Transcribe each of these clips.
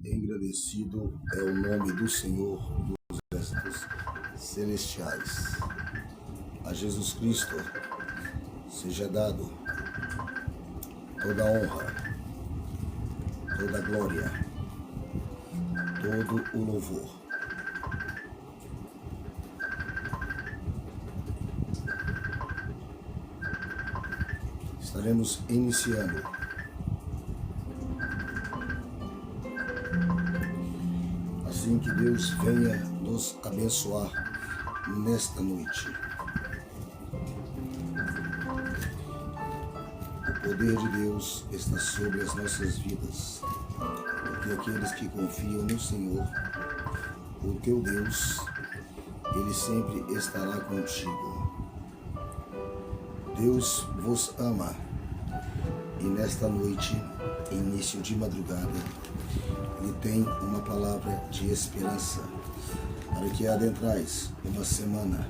Engrandecido é o nome do Senhor dos Exércitos Celestiais. A Jesus Cristo seja dado toda a honra, toda a glória, todo o louvor. Estaremos iniciando assim que Deus venha nos abençoar nesta noite. O poder de Deus está sobre as nossas vidas, porque aqueles que confiam no Senhor, o teu Deus, Ele sempre estará contigo. Deus vos ama e nesta noite, início de madrugada, Ele tem uma palavra de esperança para que adentrais uma semana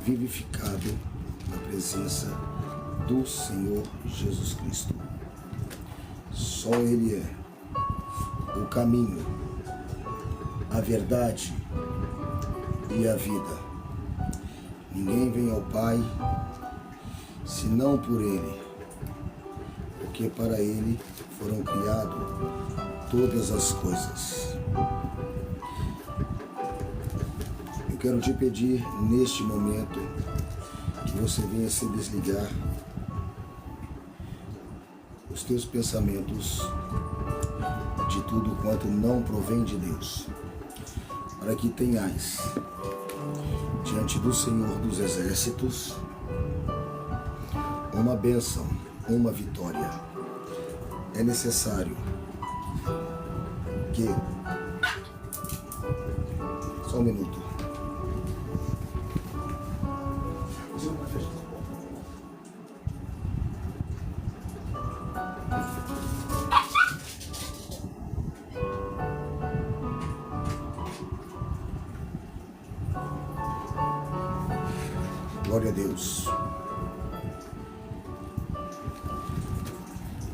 vivificado na presença do Senhor Jesus Cristo. Só Ele é o caminho, a verdade e a vida. Ninguém vem ao Pai senão por Ele, porque para Ele foram criadas todas as coisas. Eu quero te pedir neste momento que você venha se desligar os teus pensamentos de tudo quanto não provém de Deus, para que tenhais diante do Senhor dos Exércitos uma bênção, uma vitória. É necessário que... Só um minuto. Glória a Deus.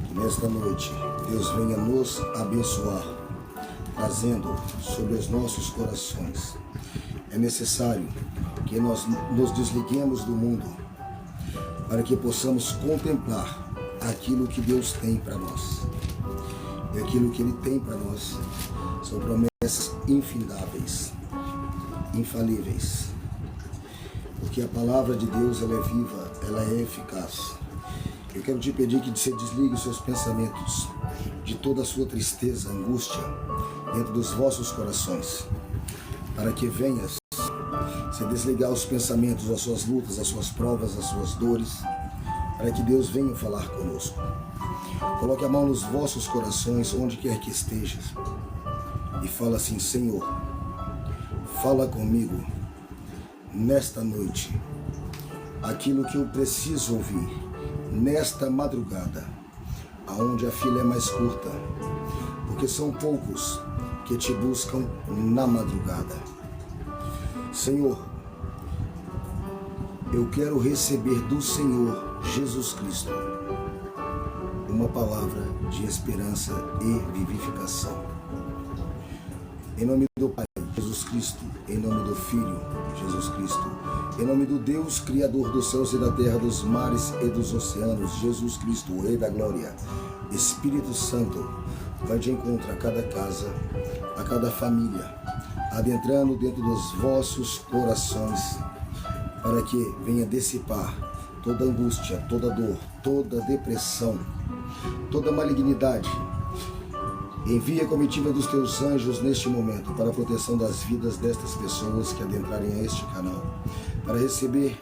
Que nesta noite Deus venha nos abençoar, trazendo sobre os nossos corações. É necessário que nós nos desliguemos do mundo para que possamos contemplar aquilo que Deus tem para nós. E aquilo que Ele tem para nós são promessas infindáveis, infalíveis. Porque a palavra de Deus, ela é viva, ela é eficaz. Eu quero te pedir que você desligue os seus pensamentos de toda a sua tristeza, angústia, dentro dos vossos corações, para que venhas se desligar os pensamentos, as suas lutas, as suas provas, as suas dores, para que Deus venha falar conosco. Coloque a mão nos vossos corações, onde quer que estejas, e fala assim: Senhor, fala comigo nesta noite, aquilo que eu preciso ouvir nesta madrugada, aonde a fila é mais curta, porque são poucos que te buscam na madrugada. Senhor, eu quero receber do Senhor Jesus Cristo uma palavra de esperança e vivificação. Em nome do Pai, Jesus Cristo, em nome do Filho, Jesus Cristo, em nome do Deus, Criador dos céus e da terra, dos mares e dos oceanos, Jesus Cristo, o Rei da Glória, Espírito Santo, vai de encontro a cada casa, a cada família, adentrando dentro dos vossos corações, para que venha dissipar toda angústia, toda dor, toda depressão, toda malignidade. Envia a comitiva dos teus anjos neste momento para a proteção das vidas destas pessoas que adentrarem a este canal, para receber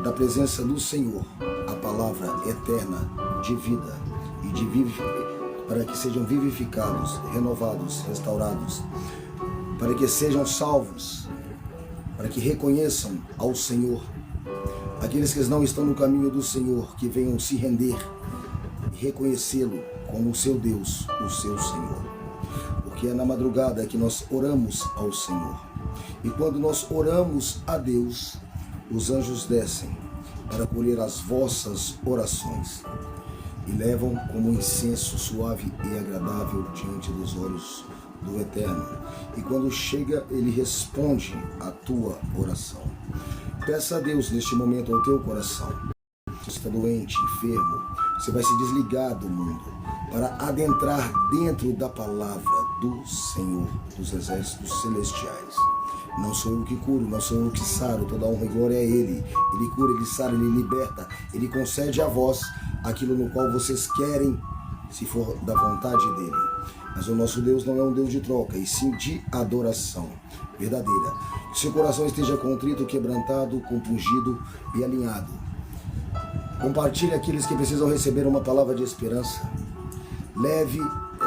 da presença do Senhor a palavra eterna de vida e para que sejam vivificados, renovados, restaurados, para que sejam salvos, para que reconheçam ao Senhor. Aqueles que não estão no caminho do Senhor, que venham se render e reconhecê-lo como o seu Deus, o seu Senhor. Porque é na madrugada que nós oramos ao Senhor. E quando nós oramos a Deus, os anjos descem para colher as vossas orações. e levam como incenso suave e agradável diante dos olhos do Eterno. E quando chega, ele responde à tua oração. Peça a Deus neste momento ao teu coração. Se você está doente, enfermo, você vai se desligar do mundo para adentrar dentro da palavra do Senhor dos exércitos celestiais. Não sou eu que curo, não sou eu que saro, toda honra e glória é Ele. Ele cura, Ele sara, Ele liberta, Ele concede a vós aquilo no qual vocês querem, se for da vontade dEle. Mas o nosso Deus não é um Deus de troca, e sim de adoração verdadeira. Que seu coração esteja contrito, quebrantado, compungido e alinhado. Compartilhe aqueles que precisam receber uma palavra de esperança. Leve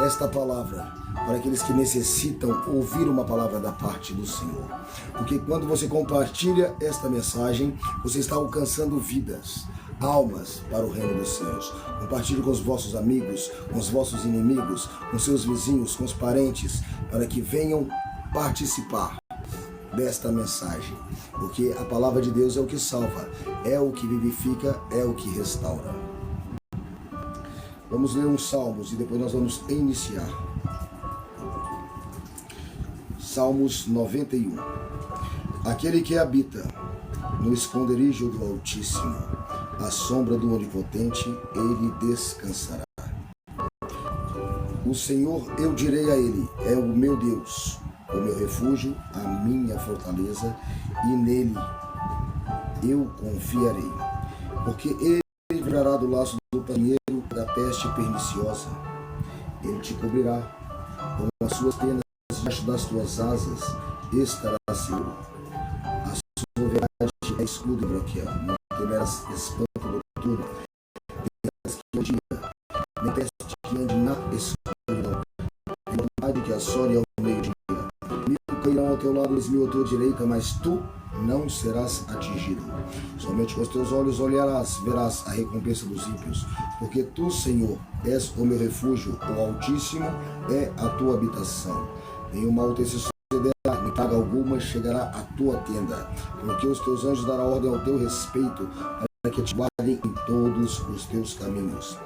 esta palavra para aqueles que necessitam ouvir uma palavra da parte do Senhor. Porque quando você compartilha esta mensagem, você está alcançando vidas, almas para o reino dos céus. Compartilhe com os vossos amigos, com os vossos inimigos, com seus vizinhos, com os parentes, para que venham participar desta mensagem. Porque a palavra de Deus é o que salva, é o que vivifica, é o que restaura. Vamos ler uns salmos e depois nós vamos iniciar. Salmos 91. Aquele que habita no esconderijo do Altíssimo, à sombra do Onipotente, ele descansará. O Senhor, eu direi a ele, é o meu Deus, o meu refúgio, a minha fortaleza, e nele eu confiarei. Porque ele livrará do laço do passarinheiro, da peste perniciosa. Ele te cobrirá com as suas penas, debaixo das tuas asas estará seguro. A sua verdade é escudo e broquel. Não temerás espanto noturno, nem que dia, nem peste que ande na escuridão, nem maldade que assole ao meio-dia. Mil cairão ao teu lado, 10.000 à tua direita, mas tu não serás atingido. Somente com os teus olhos olharás, verás a recompensa dos ímpios. Porque tu, Senhor, és o meu refúgio, o Altíssimo é a tua habitação. Nenhum mal te sucederá, nem praga alguma chegará à tua tenda. Porque os teus anjos darão ordem ao teu respeito, para que te guardem em todos os teus caminhos.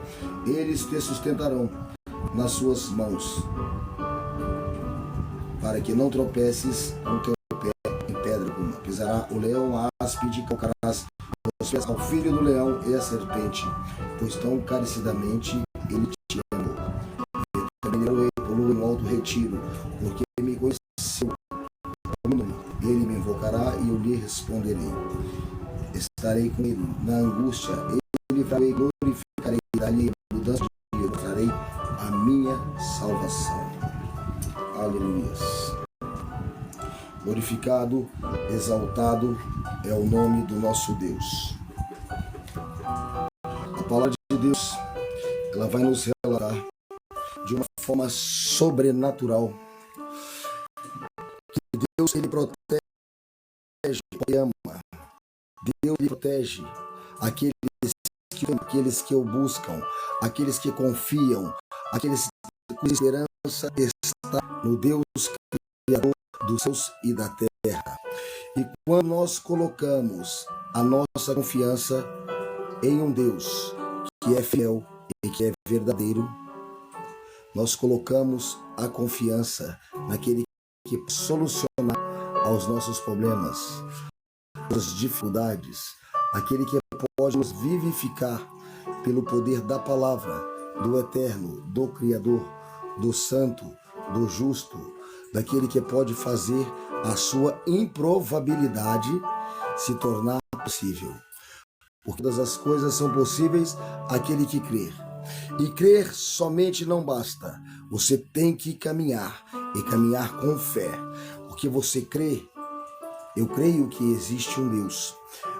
Eles te sustentarão nas suas mãos, para que não tropeces com teu pé em pedra alguma. Pisará o leão, a áspide, calcarás os pés ao filho do leão e a serpente, pois tão encarecidamente ele te amou. Eu também poluo no alto retiro, porque me conheceu o nome. Ele me invocará e eu lhe responderei. Estarei com ele na angústia, ele livrarei e glorificarei, dar-lhe mudança de dia, mostrarei a minha salvação. Aleluia. Glorificado, exaltado é o nome do nosso Deus. A palavra de Deus, ela vai nos relatar de uma forma sobrenatural que Deus, ele protege e ama. Deus, ele protege aqueles que o buscam, aqueles que confiam, aqueles cuja esperança está no Deus Criador dos céus e da terra. E quando nós colocamos a nossa confiança em um Deus que é fiel e que é verdadeiro, nós colocamos a confiança naquele que pode solucionar aos nossos problemas, as dificuldades, aquele que pode nos vivificar pelo poder da palavra do Eterno, do Criador, do Santo, do Justo, daquele que pode fazer a sua improbabilidade se tornar possível. Porque todas as coisas são possíveis àquele que crer. E crer somente não basta. Você tem que caminhar, e caminhar com fé. Porque você crê, eu creio que existe um Deus.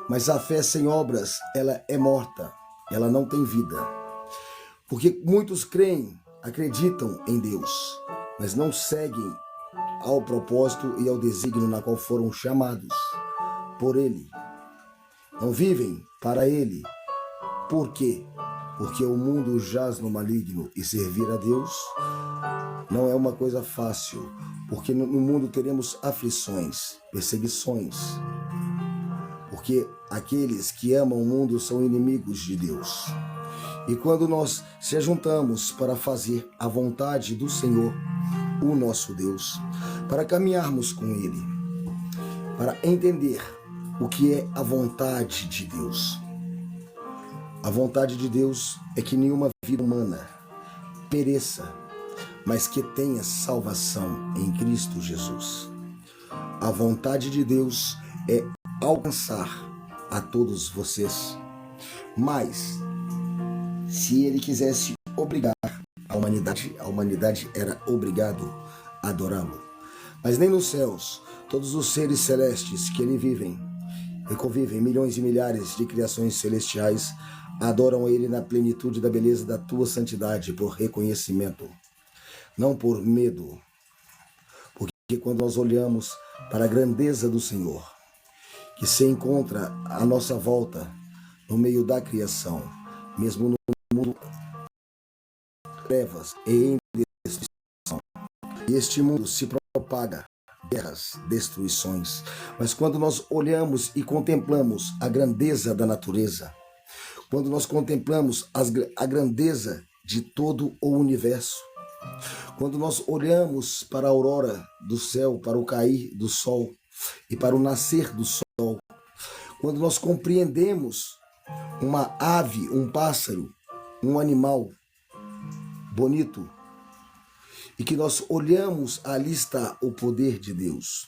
Mas a fé sem obras, ela é morta, ela não tem vida. Porque muitos creem, acreditam em Deus, mas não seguem ao propósito e ao desígnio na qual foram chamados por Ele. Não vivem para Ele. Por quê? Porque o mundo jaz no maligno e servir a Deus não é uma coisa fácil. Porque no mundo teremos aflições, perseguições. Porque aqueles que amam o mundo são inimigos de Deus. E quando nós se juntamos para fazer a vontade do Senhor, o nosso Deus, para caminharmos com Ele, para entender o que é a vontade de Deus. A vontade de Deus é que nenhuma vida humana pereça, mas que tenha salvação em Cristo Jesus. A vontade de Deus é alcançar a todos vocês, mas se Ele quisesse obrigar a humanidade era obrigado a adorá-lo. Mas nem nos céus, todos os seres celestes que ali vivem e convivem, milhões e milhares de criações celestiais, adoram a Ele na plenitude da beleza da tua santidade, por reconhecimento, não por medo. Porque quando nós olhamos para a grandeza do Senhor, que se encontra à nossa volta, no meio da criação, mesmo no mundo trevas e em destruição, e este mundo se propaga, guerras, destruições. Mas quando nós olhamos e contemplamos a grandeza da natureza, quando nós contemplamos a grandeza de todo o universo, quando nós olhamos para a aurora do céu, para o cair do sol e para o nascer do sol, quando nós compreendemos uma ave, um pássaro, um animal bonito, e que nós olhamos, ali está o poder de Deus.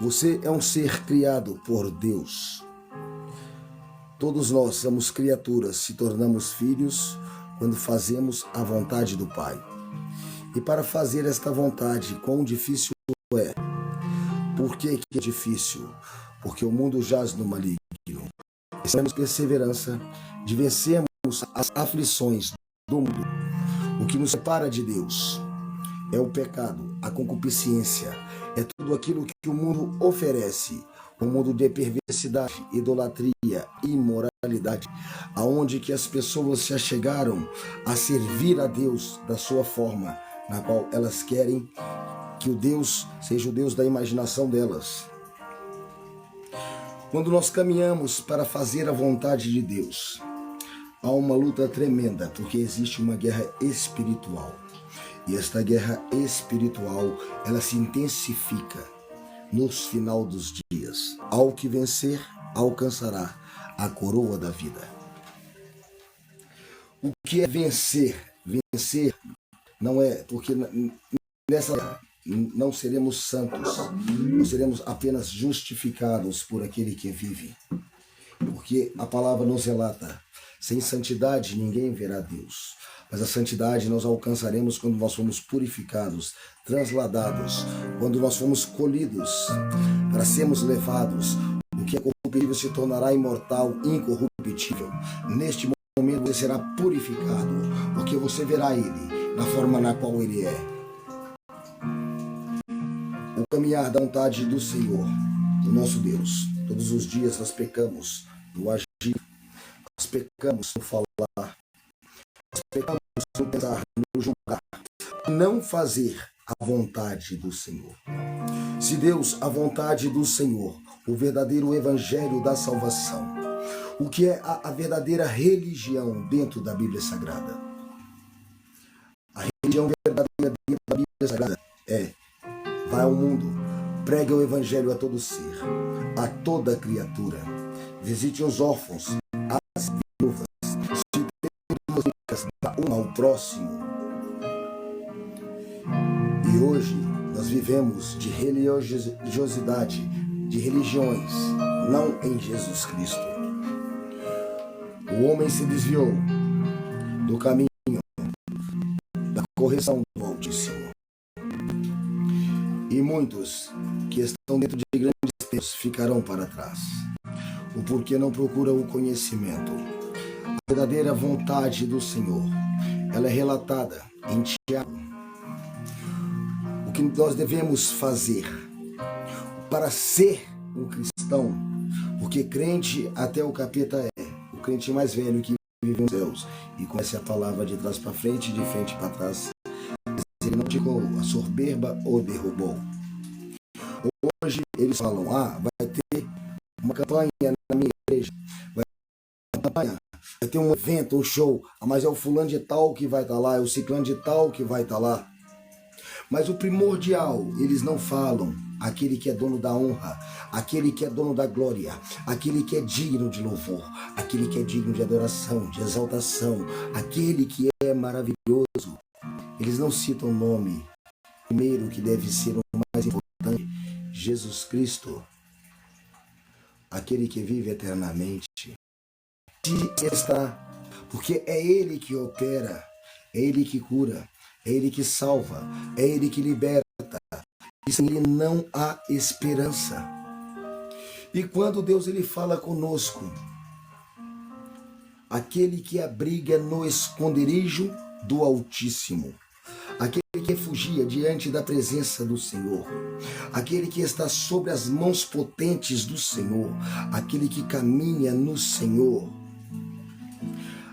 Você é um ser criado por Deus. Todos nós somos criaturas, se tornamos filhos quando fazemos a vontade do Pai. E para fazer esta vontade, quão difícil é? Por que é difícil? Porque o mundo jaz no maligno. Precisamos perseverança de vencermos as aflições do mundo. O que nos separa de Deus é o pecado, a concupiscência, é tudo aquilo que o mundo oferece. Um mundo de perversidade, idolatria, imoralidade, aonde que as pessoas se achegaram a servir a Deus da sua forma, na qual elas querem que o Deus seja o Deus da imaginação delas. Quando nós caminhamos para fazer a vontade de Deus, há uma luta tremenda, porque existe uma guerra espiritual. E esta guerra espiritual, ela se intensifica nos final dos dias. Ao que vencer, alcançará a coroa da vida. O que é vencer? Vencer não é porque nessa guerra não seremos santos, não seremos apenas justificados por aquele que vive. Porque a palavra nos relata, sem santidade ninguém verá Deus. Mas a santidade nós alcançaremos quando nós fomos purificados, transladados, quando nós fomos colhidos para sermos levados. O que é corruptível se tornará imortal, incorruptível. Neste momento você será purificado, porque você verá Ele na forma na qual Ele é. O caminhar da vontade do Senhor, do nosso Deus. Todos os dias nós pecamos no agir, nós pecamos no falar, nós pecamos no pensar, no julgar, não fazer a vontade do Senhor. Se Deus, a vontade do Senhor, o verdadeiro evangelho da salvação, o que é a verdadeira religião dentro da Bíblia Sagrada? A religião verdadeira dentro da Bíblia Sagrada é: vai ao mundo, pregue o evangelho a todo ser, a toda criatura, visite os órfãos, as viúvas, se tem dicas, dá uma ao próximo. E hoje nós vivemos de religiosidade, de religiões, não em Jesus Cristo. O homem se desviou do caminho da correção do Altíssimo. E muitos que estão dentro de grandes tempos ficarão para trás. O porquê não procura o conhecimento. A verdadeira vontade do Senhor, ela é relatada em Tiago. O que nós devemos fazer para ser um cristão, porque crente até o capeta é, o crente mais velho que vive nos céus e conhece a palavra de trás para frente, de frente para trás. Ele não tirou a soberba ou derrubou. Hoje eles falam: vai ter uma campanha na minha igreja, vai ter uma campanha vai ter um evento, um show, mas é o fulano de tal que vai estar lá, é o ciclano de tal que vai estar lá. Mas o primordial, eles não falam. Aquele que é dono da honra, aquele que é dono da glória, aquele que é digno de louvor, aquele que é digno de adoração, de exaltação, aquele que é maravilhoso. Eles não citam o nome. Primeiro, que deve ser o mais importante, Jesus Cristo, aquele que vive eternamente. Se está, porque é Ele que opera, é Ele que cura, é Ele que salva, é Ele que liberta. E sem Ele não há esperança. E quando Deus ele fala conosco, aquele que abriga no esconderijo do Altíssimo, aquele que refugia diante da presença do Senhor, aquele que está sobre as mãos potentes do Senhor, aquele que caminha no Senhor,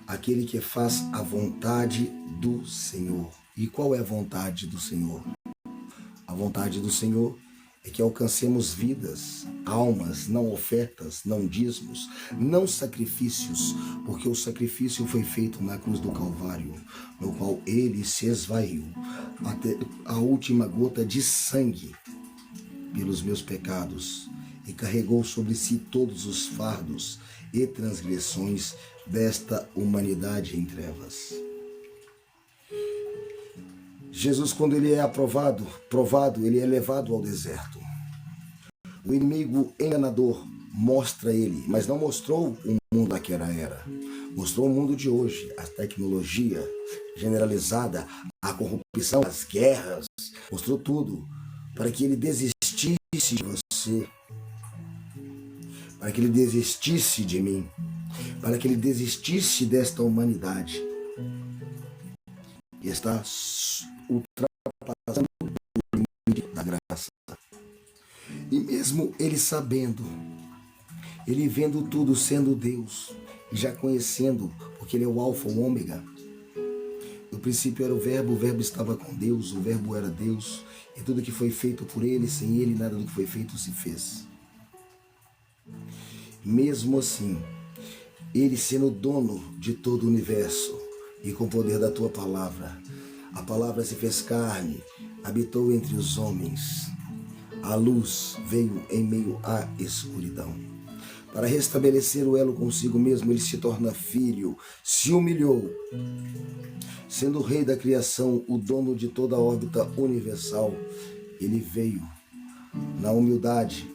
aquele que faz a vontade do Senhor. E qual é a vontade do Senhor? A vontade do Senhor é que alcancemos vidas, almas, não ofertas, não dízimos, não sacrifícios, porque o sacrifício foi feito na cruz do Calvário, no qual Ele se esvaiu até a última gota de sangue pelos meus pecados e carregou sobre si todos os fardos e transgressões desta humanidade em trevas. Jesus, quando ele é provado, ele é levado ao deserto. O inimigo enganador mostra ele, mas não mostrou o mundo daquela era. Mostrou o mundo de hoje, a tecnologia generalizada, a corrupção, as guerras. Mostrou tudo para que ele desistisse de você, para que ele desistisse de mim, para que ele desistisse desta humanidade. E está ultrapassando o limite da graça. E mesmo ele sabendo, ele vendo tudo sendo Deus, e já conhecendo, porque ele é o alfa, o ômega. No princípio era o verbo estava com Deus, o verbo era Deus, e tudo que foi feito por ele, sem ele, nada do que foi feito se fez. Mesmo assim, ele sendo dono de todo o universo, e com o poder da tua palavra, a palavra se fez carne, habitou entre os homens. A luz veio em meio à escuridão. Para restabelecer o elo consigo mesmo, ele se torna filho, se humilhou, sendo o rei da criação, o dono de toda a órbita universal. Ele veio na humildade.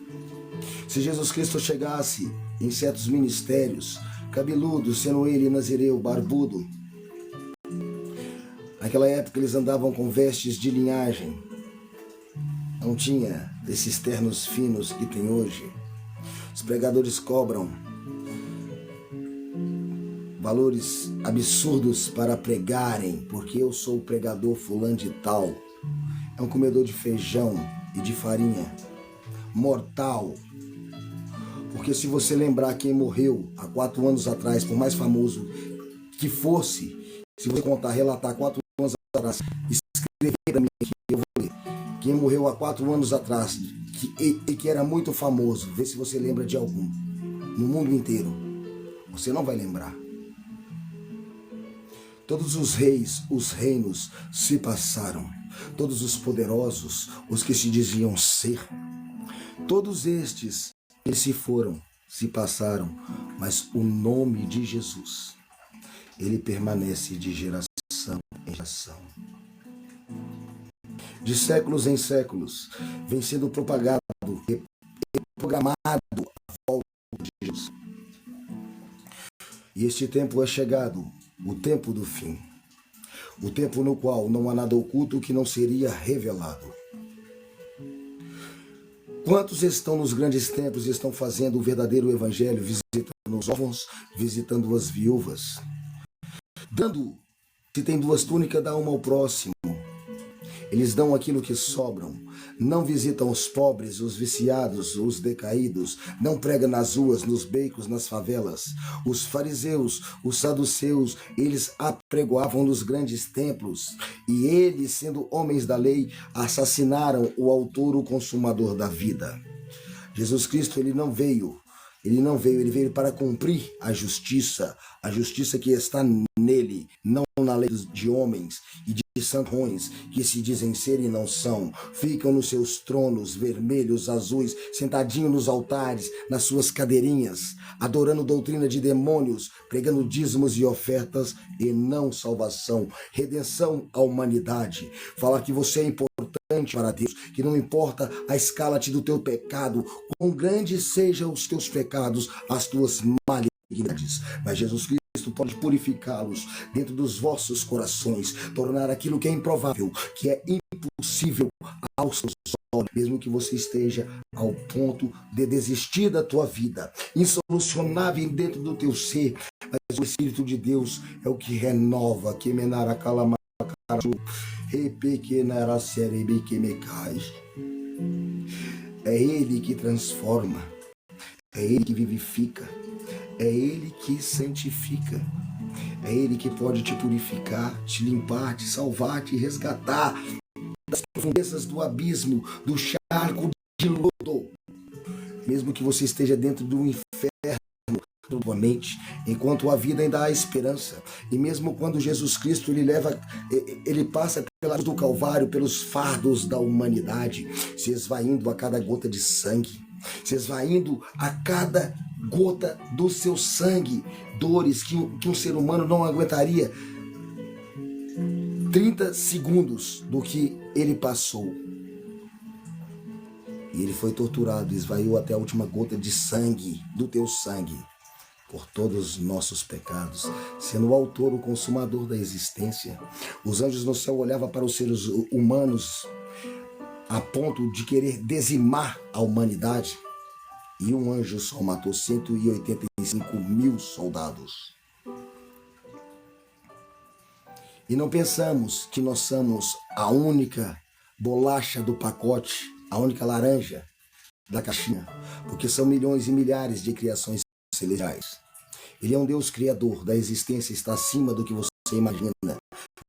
Se Jesus Cristo chegasse em certos ministérios, cabeludo, sendo ele nazireu, barbudo, naquela época eles andavam com vestes de linhagem. Não tinha esses ternos finos que tem hoje. Os pregadores cobram valores absurdos para pregarem, porque eu sou o pregador fulano de tal. É um comedor de feijão e de farinha, mortal. Porque se você lembrar quem morreu há 4 anos atrás, por mais famoso que fosse, se você contar, relatar 4 anos atrás, escrever para mim aqui, eu vou ler. Quem morreu há 4 anos atrás e que era muito famoso, vê se você lembra de algum. No mundo inteiro, você não vai lembrar. Todos os reis, os reinos se passaram. Todos os poderosos, os que se diziam ser, todos estes, eles se foram, se passaram, mas o nome de Jesus, ele permanece de geração em geração. De séculos em séculos, vem sendo propagado e programado a volta de Jesus. E este tempo é chegado, o tempo do fim. O tempo no qual não há nada oculto que não seria revelado. Quantos estão nos grandes templos e estão fazendo o verdadeiro evangelho, visitando os órfãos, visitando as viúvas? Dando, se tem 2 túnicas, dá uma ao próximo. Eles dão aquilo que sobram. Não visitam os pobres, os viciados, os decaídos. Não pregam nas ruas, nos becos, nas favelas. Os fariseus, os saduceus, eles apregoavam nos grandes templos. E eles, sendo homens da lei, assassinaram o autor, o consumador da vida. Jesus Cristo, ele não veio Ele não veio, ele veio para cumprir a justiça que está nele, não na lei de homens e de santos que se dizem ser e não são. Ficam nos seus tronos vermelhos, azuis, sentadinhos nos altares, nas suas cadeirinhas, adorando doutrina de demônios, pregando dízimos e ofertas e não salvação, redenção à humanidade. Falar que você é importante para Deus, que não importa a escala do teu pecado, quão grandes sejam os teus pecados, as tuas malignidades, mas Jesus Cristo pode purificá-los dentro dos vossos corações, tornar aquilo que é improvável, que é impossível aos seus olhos, mesmo que você esteja ao ponto de desistir da tua vida, insolucionável dentro do teu ser, mas o Espírito de Deus é o que renova, que menara calama. É Ele que transforma, é Ele que vivifica, é Ele que santifica, é Ele que pode te purificar, te limpar, te salvar, te resgatar das profundezas do abismo, do charco de lodo, mesmo que você esteja dentro do inferno, tua mente, enquanto a vida ainda há esperança, e mesmo quando Jesus Cristo ele passa pela cruz do Calvário, pelos fardos da humanidade, se esvaindo a cada gota de sangue, se esvaindo a cada gota do seu sangue, dores que um ser humano não aguentaria 30 segundos do que ele passou. E ele foi torturado, esvaiu até a última gota de sangue, do teu sangue, por todos os nossos pecados, sendo o autor, o consumador da existência. Os anjos no céu olhavam para os seres humanos a ponto de querer dizimar a humanidade, e um anjo só matou 185 mil soldados. E não pensamos que nós somos a única bolacha do pacote, a única laranja da caixinha, porque são milhões e milhares de criações celestiais. Ele é um Deus criador da existência, está acima do que você imagina,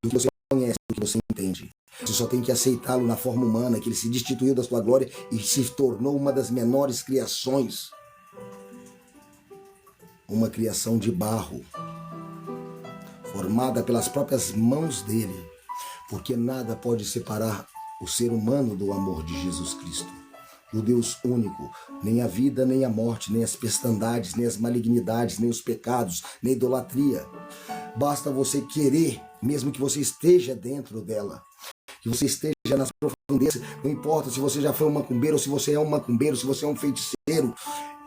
do que você conhece, do que você entende. Você só tem que aceitá-lo na forma humana, que ele se destituiu da sua glória e se tornou uma das menores criações. Uma criação de barro, formada pelas próprias mãos dele, porque nada pode separar o ser humano do amor de Jesus Cristo, do Deus único. Nem a vida, nem a morte, nem as pestandades, nem as malignidades, nem os pecados, nem a idolatria. Basta você querer, mesmo que você esteja dentro dela, que você esteja nas profundezas. Não importa se você já foi um macumbeiro, ou se você é um macumbeiro, se você é um feiticeiro,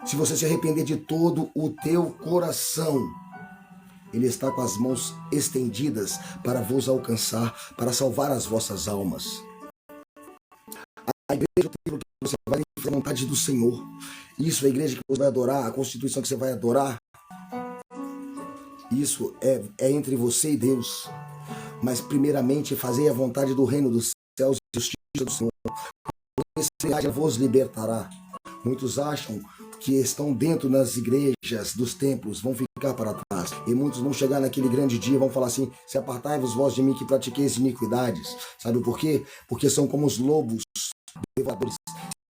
se você se arrepender de todo o teu coração, Ele está com as mãos estendidas para vos alcançar, para salvar as vossas almas. A igreja é o templo que você vai ter a vontade do Senhor. Isso é a igreja que você vai adorar, a constituição que você vai adorar. Isso é entre você e Deus. Mas primeiramente fazei a vontade do reino dos céus e justiça do Senhor. Porque vos libertará. Muitos acham que estão dentro das igrejas, dos templos, vão ficar para trás. E muitos vão chegar naquele grande dia e vão falar assim: se apartai-vos vós de mim que pratiqueis iniquidades. Sabe por quê? Porque são como os lobos devoradores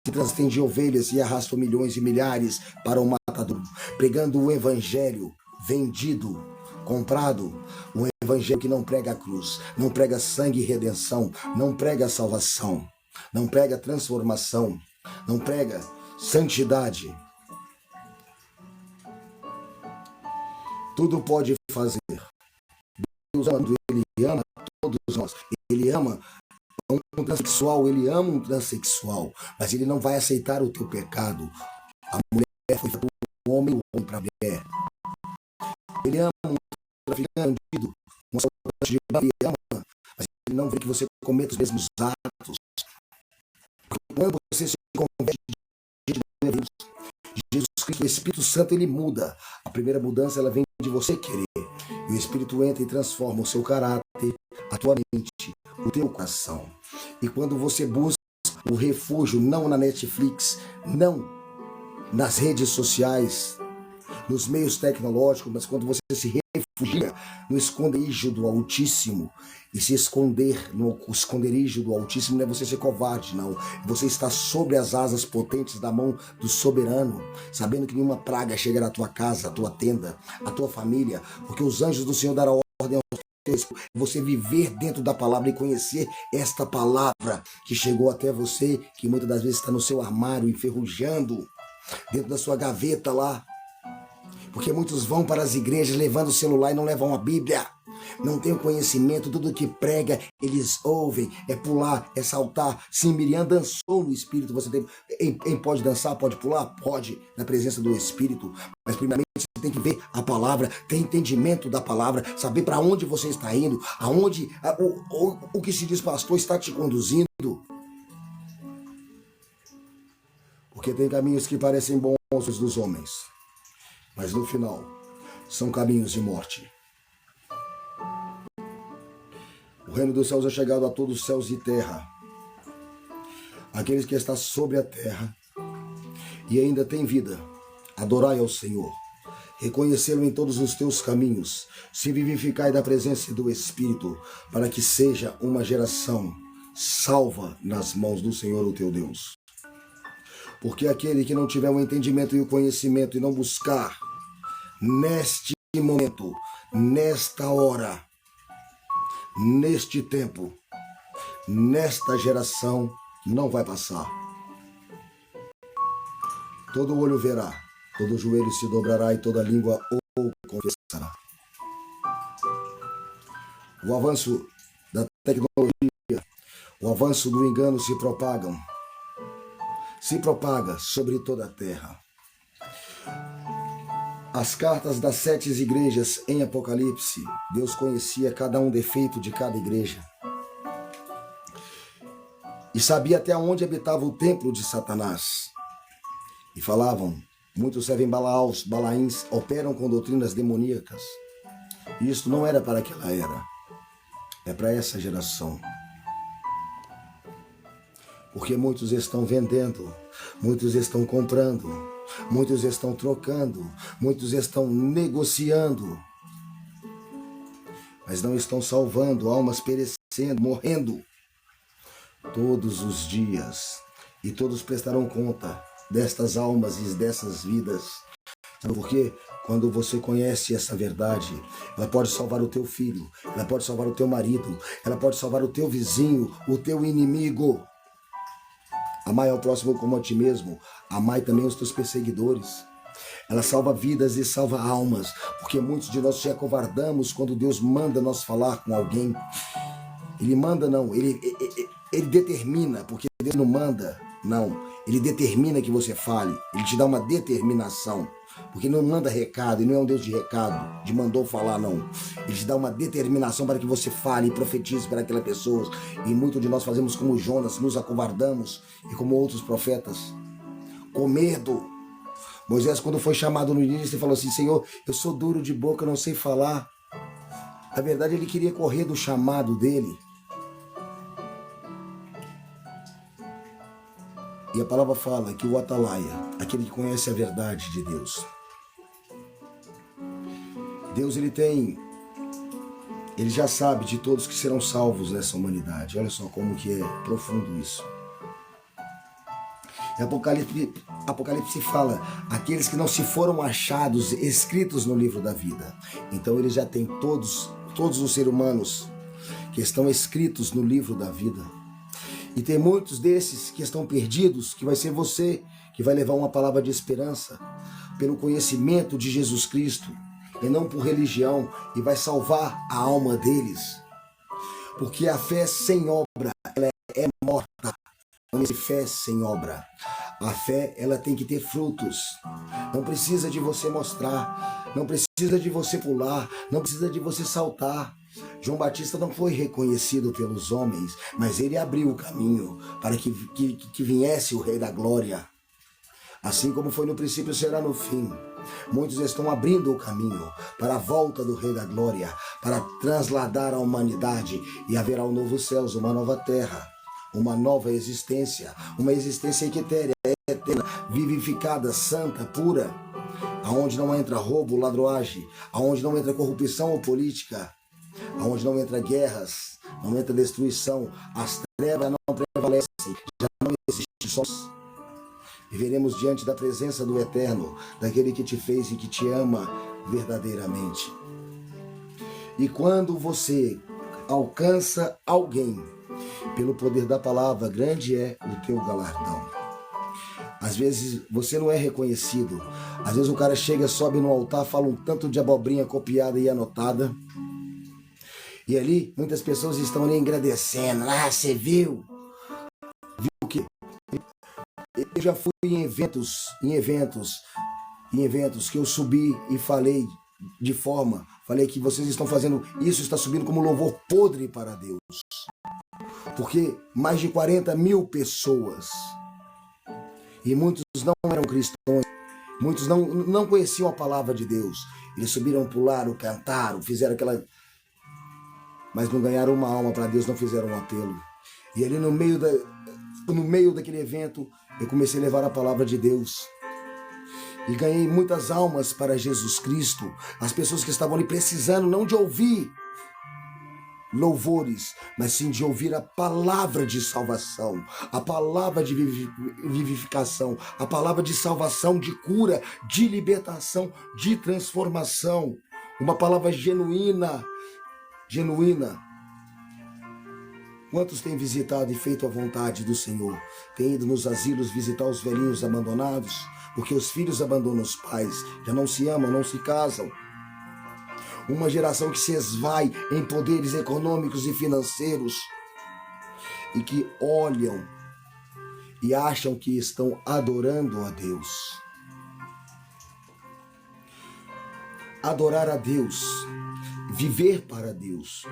que transtem de ovelhas e arrastam milhões e milhares para o matador, pregando o evangelho vendido, comprado, um evangelho que não prega a cruz, não prega sangue e redenção, não prega salvação, não prega transformação, não prega santidade. Tudo pode fazer. Deus ama, Ele ama todos nós. Ele ama um transexual, Ele ama um transexual, mas Ele não vai aceitar o teu pecado. A mulher foi para o homem, o homem para a mulher. Ele ama um traficante, um assaltante de banco, Ele ama, mas Ele não vê que você cometa os mesmos atos. Quando você se converte de Deus, Jesus Cristo, o Espírito Santo, Ele muda. A primeira mudança, ela vem de você querer. E o Espírito entra e transforma o seu caráter, a tua mente, o teu coração. E quando você busca o refúgio, não na Netflix, não nas redes sociais, nos meios tecnológicos, mas quando você se refugia no esconderijo do Altíssimo. E se esconder no esconderijo do Altíssimo não é você ser covarde, não. Você está sobre as asas potentes da mão do soberano, sabendo que nenhuma praga chegará à tua casa, à tua tenda, à tua família, porque os anjos do Senhor darão ordem aos teus. Você viver dentro da palavra e conhecer esta palavra que chegou até você, que muitas das vezes está no seu armário, enferrujando, dentro da sua gaveta lá. Porque muitos vão para as igrejas levando o celular e não levam a Bíblia. Não tem o conhecimento, tudo que prega, eles ouvem, é pular, é saltar. Sim, Miriam dançou no Espírito. Você pode dançar, pode pular? Pode, na presença do Espírito. Mas primeiramente você tem que ver a palavra, ter entendimento da palavra, saber para onde você está indo, aonde o que se diz pastor está te conduzindo. Porque tem caminhos que parecem bons aos dos homens, mas no final são caminhos de morte. O reino dos céus é chegado a todos os céus e terra. Aqueles que estão sobre a terra e ainda têm vida, adorai ao Senhor, reconhecê-lo em todos os teus caminhos, se vivificai da presença do Espírito, para que seja uma geração salva nas mãos do Senhor, o teu Deus. Porque aquele que não tiver o entendimento e o conhecimento e não buscar neste momento, nesta hora, neste tempo, nesta geração, não vai passar. Todo olho verá, todo joelho se dobrará e toda língua o confessará. O avanço da tecnologia, o avanço do engano se propaga sobre toda a terra. As cartas das 7 igrejas em Apocalipse, Deus conhecia cada um defeito de cada igreja. E sabia até onde habitava o templo de Satanás. E falavam, muitos servem Balaals, Balaíns, operam com doutrinas demoníacas. E isso não era para aquela era, é para essa geração. Porque muitos estão vendendo, muitos estão comprando, muitos estão trocando, muitos estão negociando, mas não estão salvando, almas perecendo, morrendo todos os dias. E todos prestarão conta destas almas e dessas vidas. Sabe por quê? Quando você conhece essa verdade, ela pode salvar o teu filho, ela pode salvar o teu marido, ela pode salvar o teu vizinho, o teu inimigo. Amai ao próximo como a ti mesmo. Amai também os teus perseguidores. Ela salva vidas e salva almas. Porque muitos de nós se acovardamos quando Deus manda nós falar com alguém. Ele manda não, ele determina, porque Deus não manda, não. Ele determina que você fale. Ele te dá uma determinação. Porque não manda recado, e não é um Deus de recado, de mandou falar, não. Ele te dá uma determinação para que você fale e profetize para aquela pessoa. E muitos de nós fazemos como Jonas, nos acovardamos, e como outros profetas, com medo. Moisés, quando foi chamado no início, ele falou assim, Senhor, eu sou duro de boca, eu não sei falar. Na verdade, ele queria correr do chamado dele. E a palavra fala que o atalaia, aquele que conhece a verdade de Deus, Deus ele já sabe de todos que serão salvos nessa humanidade. Olha só como que é profundo isso. E Apocalipse fala, aqueles que não se foram achados, escritos no livro da vida. Então ele já tem todos os seres humanos que estão escritos no livro da vida. E tem muitos desses que estão perdidos, que vai ser você que vai levar uma palavra de esperança pelo conhecimento de Jesus Cristo e não por religião, e vai salvar a alma deles. Porque a fé sem obra, ela é morta. Não existe fé sem obra. A fé, ela tem que ter frutos. Não precisa de você mostrar, não precisa de você pular, não precisa de você saltar. João Batista não foi reconhecido pelos homens, mas ele abriu o caminho para que viesse o Rei da Glória. Assim como foi no princípio, será no fim. Muitos estão abrindo o caminho para a volta do Rei da Glória, para trasladar a humanidade, e haverá um novo céu, uma nova terra, uma nova existência, uma existência eterna, vivificada, santa, pura. aonde não entra roubo, ladroagem, aonde não entra corrupção ou política, aonde não entra guerras, não entra destruição, as trevas não prevalecem, já não existe sons. Viveremos diante da presença do Eterno, daquele que te fez e que te ama verdadeiramente. E quando você alcança alguém pelo poder da palavra, grande é o teu galardão. Às vezes você não é reconhecido. Às vezes o cara chega, sobe no altar, fala um tanto de abobrinha copiada e anotada. E ali muitas pessoas estão ali agradecendo. Ah, você viu? Viu o quê? Eu já fui em eventos que eu subi e falei falei que vocês estão fazendo isso, está subindo como louvor podre para Deus. Porque mais de 40 mil pessoas, e muitos não eram cristãos, muitos não conheciam a palavra de Deus. Eles subiram, pularam, cantaram, fizeram aquela... Mas não ganharam uma alma para Deus, não fizeram um apelo. E ali no meio daquele evento, eu comecei a levar a palavra de Deus. E ganhei muitas almas para Jesus Cristo. As pessoas que estavam ali precisando não de ouvir louvores, mas sim de ouvir a palavra de salvação, a palavra de vivificação, a palavra de salvação, de cura, de libertação, de transformação. Uma palavra genuína. Quantos têm visitado e feito a vontade do Senhor? Têm ido nos asilos visitar os velhinhos abandonados? Porque os filhos abandonam os pais, já não se amam, não se casam. Uma geração que se esvai em poderes econômicos e financeiros e que olham e acham que estão adorando a Deus. Adorar a Deus, viver para Deus,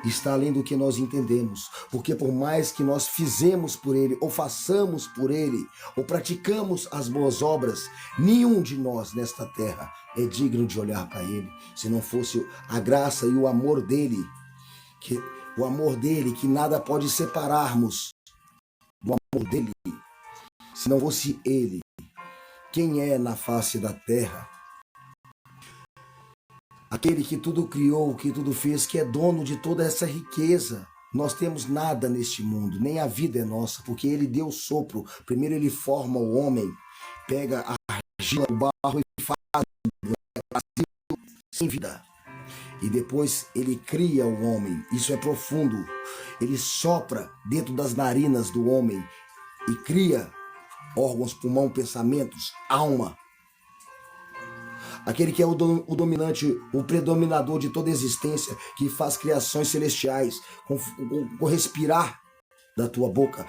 está além do que nós entendemos, porque por mais que nós fizemos por Ele, ou façamos por Ele, ou praticamos as boas obras, nenhum de nós nesta terra é digno de olhar para Ele, se não fosse a graça e o amor dEle, que nada pode separarmos do amor dEle. Se não fosse Ele, quem é na face da terra? Aquele que tudo criou, que tudo fez, que é dono de toda essa riqueza. Nós temos nada neste mundo, nem a vida é nossa, porque Ele deu o sopro. Primeiro Ele forma o homem, pega a argila, o barro e faz sem vida. E depois Ele cria o homem. Isso é profundo. Ele sopra dentro das narinas do homem e cria órgãos, pulmão, pensamentos, alma. Aquele que é o dominante, o predominador de toda existência, que faz criações celestiais, com respirar da tua boca,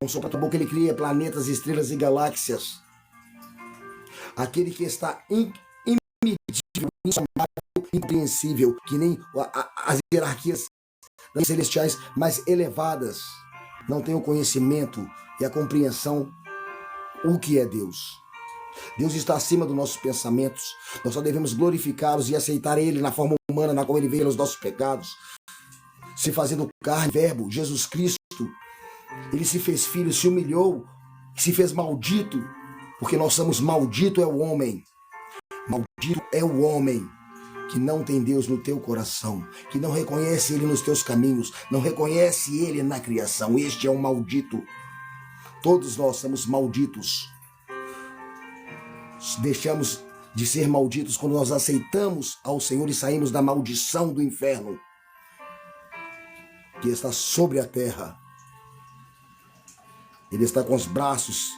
com o sopro da tua boca Ele cria planetas, estrelas e galáxias. Aquele que está imedível, insomável, incompreensível, que nem as hierarquias celestiais mais elevadas não têm o conhecimento e a compreensão o que é Deus. Deus está acima dos nossos pensamentos. Nós só devemos glorificá-los e aceitar Ele na forma humana, na qual Ele veio nos nossos pecados, se fazendo carne, verbo, Jesus Cristo. Ele se fez filho, se humilhou, se fez maldito, porque nós somos maldito é o homem. Maldito é o homem que não tem Deus no teu coração, que não reconhece Ele nos teus caminhos, não reconhece Ele na criação. Este é um maldito. Todos nós somos malditos. Deixamos de ser malditos quando nós aceitamos ao Senhor e saímos da maldição do inferno que está sobre a terra. Ele está com os braços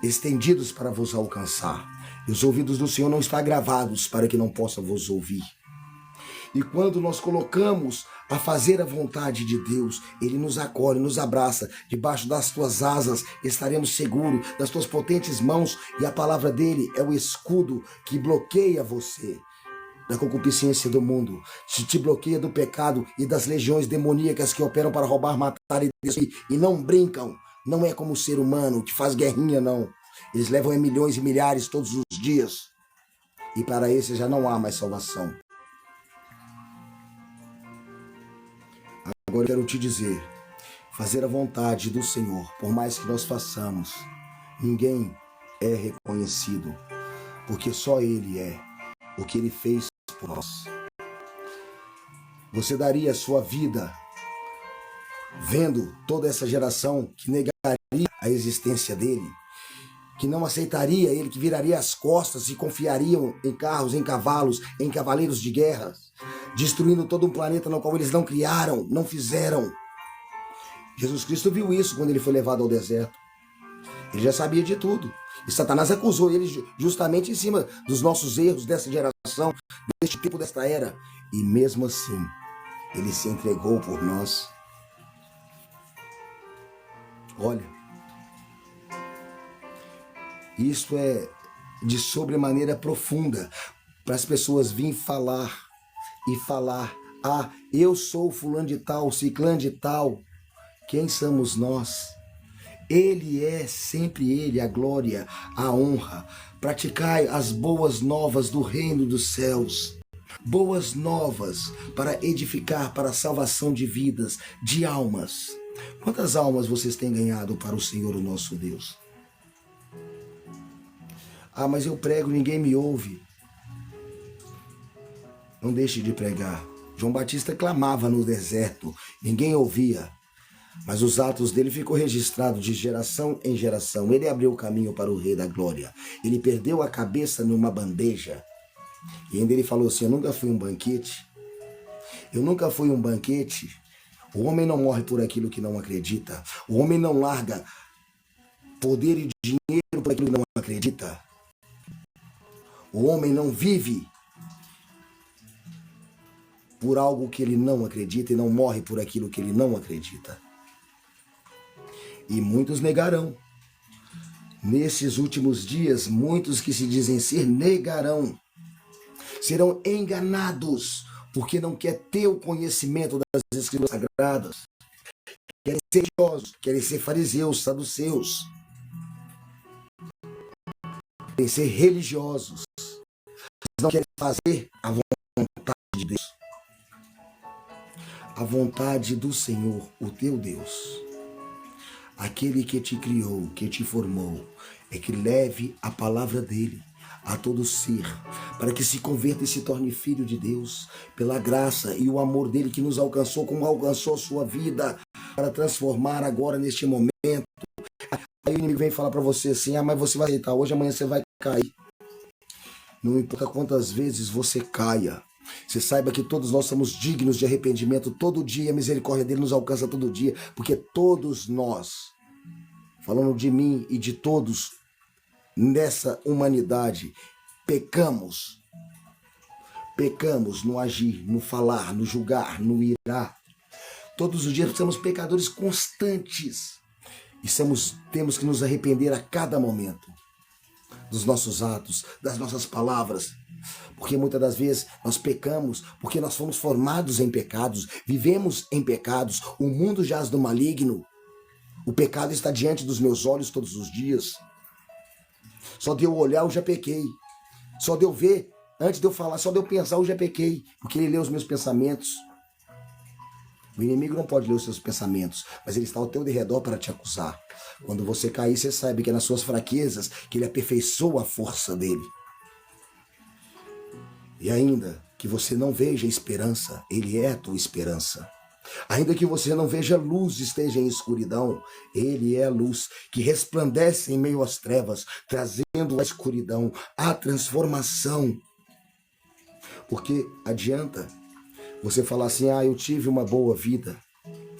estendidos para vos alcançar. E os ouvidos do Senhor não estão gravados para que não possa vos ouvir. E quando nós colocamos a fazer a vontade de Deus, Ele nos acolhe, nos abraça. Debaixo das tuas asas estaremos seguros, das tuas potentes mãos. E a palavra dEle é o escudo que bloqueia você da concupiscência do mundo, te bloqueia do pecado e das legiões demoníacas que operam para roubar, matar e destruir. E não brincam, não é como o ser humano que faz guerrinha, não. Eles levam milhões e milhares todos os dias. E para esses já não há mais salvação. Agora eu quero te dizer, fazer a vontade do Senhor, por mais que nós façamos, ninguém é reconhecido. porque só Ele é o que Ele fez por nós. Você daria a sua vida vendo toda essa geração que negaria a existência dele, que não aceitaria ele, que viraria as costas e confiariam em carros, em cavalos, em cavaleiros de guerra, destruindo todo um planeta no qual eles não criaram, não fizeram. Jesus Cristo viu isso quando ele foi levado ao deserto. Ele já sabia de tudo. E Satanás acusou ele justamente em cima dos nossos erros dessa geração, deste tempo, desta era. E mesmo assim, ele se entregou por nós. Olha, isso é de sobremaneira profunda para as pessoas virem falar e falar: ah, eu sou fulano de tal, ciclano de tal. Quem somos nós? Ele é sempre Ele, a glória, a honra. Praticai as boas novas do reino dos céus. Boas novas para edificar, para a salvação de vidas, de almas. Quantas almas vocês têm ganhado para o Senhor, o nosso Deus? Ah, mas eu prego, ninguém me ouve. Não deixe de pregar. João Batista clamava no deserto, ninguém ouvia. Mas os atos dele ficou registrado de geração em geração. Ele abriu o caminho para o Rei da Glória. Ele perdeu a cabeça numa bandeja. E ainda ele falou assim: eu nunca fui um banquete. Eu nunca fui um banquete. O homem não morre por aquilo que não acredita. O homem não larga poder e dinheiro por aquilo que não acredita. O homem não vive por algo que ele não acredita e não morre por aquilo que ele não acredita. E muitos negarão. Nesses últimos dias, muitos que se dizem ser negarão. Serão enganados, porque não quer ter o conhecimento das Escrituras Sagradas. Querem ser religiosos, querem ser fariseus, saduceus. Querem ser religiosos. Eles não querem fazer a vontade de Deus. A vontade do Senhor, o teu Deus. Aquele que te criou, que te formou, é que leve a palavra dele a todo ser, para que se converta e se torne filho de Deus, pela graça e o amor dele que nos alcançou, como alcançou a sua vida, para transformar agora neste momento. Aí o inimigo vem falar para você assim: ah, mas você vai aceitar hoje, amanhã você vai cair. Não importa quantas vezes você caia, você saiba que todos nós somos dignos de arrependimento todo dia. A misericórdia dele nos alcança todo dia, porque todos nós, falando de mim e de todos nessa humanidade, pecamos. Pecamos no agir, no falar, no julgar, no irar. Todos os dias somos pecadores constantes e temos que nos arrepender a cada momento dos nossos atos, das nossas palavras. Porque muitas das vezes nós pecamos porque nós fomos formados em pecados, vivemos em pecados, o mundo jaz do maligno. O pecado está diante dos meus olhos todos os dias. Só de eu olhar eu já pequei. Só de eu ver, antes de eu falar, só de eu pensar eu já pequei. Porque ele lê os meus pensamentos. O inimigo não pode ler os seus pensamentos, mas ele está ao teu derredor para te acusar. Quando você cair, você sabe que é nas suas fraquezas que ele aperfeiçoa a força dele. E ainda que você não veja esperança, ele é a tua esperança. Ainda que você não veja luz, esteja em escuridão, ele é a luz que resplandece em meio às trevas, trazendo a escuridão, a transformação. Porque adianta você falar assim: ah, eu tive uma boa vida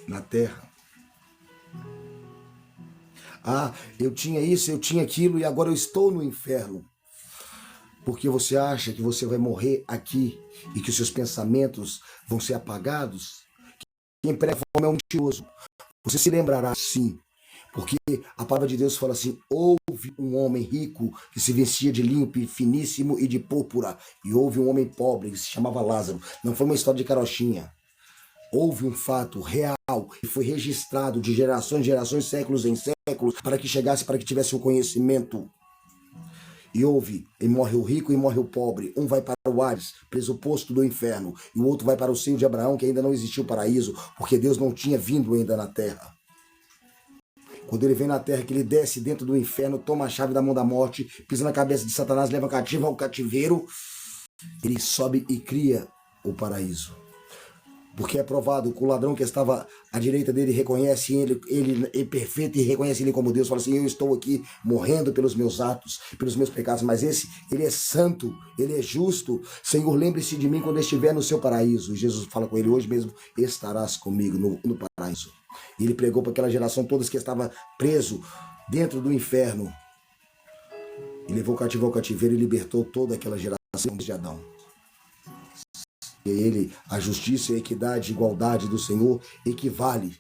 na terra. Ah, eu tinha isso, eu tinha aquilo e agora eu estou no inferno. Porque você acha que você vai morrer aqui e que os seus pensamentos vão ser apagados? Quem prega fome é um mentiroso. Você se lembrará sim, porque a palavra de Deus fala assim: houve um homem rico que se vestia de linho finíssimo e de púrpura, e houve um homem pobre que se chamava Lázaro. Não foi uma história de carochinha. Houve um fato real e foi registrado de gerações em gerações, séculos em séculos, para que chegasse, para que tivesse o conhecimento. E morre o rico e morre o pobre. Um vai para o Hades, pressuposto do inferno, e o outro vai para o seio de Abraão, que ainda não existiu o paraíso, porque Deus não tinha vindo ainda na terra. Quando ele vem na terra, que ele desce dentro do inferno, toma a chave da mão da morte, pisa na cabeça de Satanás, leva cativo ao cativeiro, ele sobe e cria o paraíso. Porque é provado que o ladrão que estava à direita dele reconhece ele é perfeito e reconhece ele como Deus. Fala assim, eu estou aqui morrendo pelos meus atos, pelos meus pecados, mas esse, ele é santo, ele é justo. Senhor, lembre-se de mim quando estiver no seu paraíso. E Jesus fala com ele, hoje mesmo estarás comigo no paraíso. E ele pregou para aquela geração toda que estava preso dentro do inferno. E levou o cativo ao cativeiro e libertou toda aquela geração de Adão. E ele, a justiça, a equidade, a igualdade do Senhor equivale.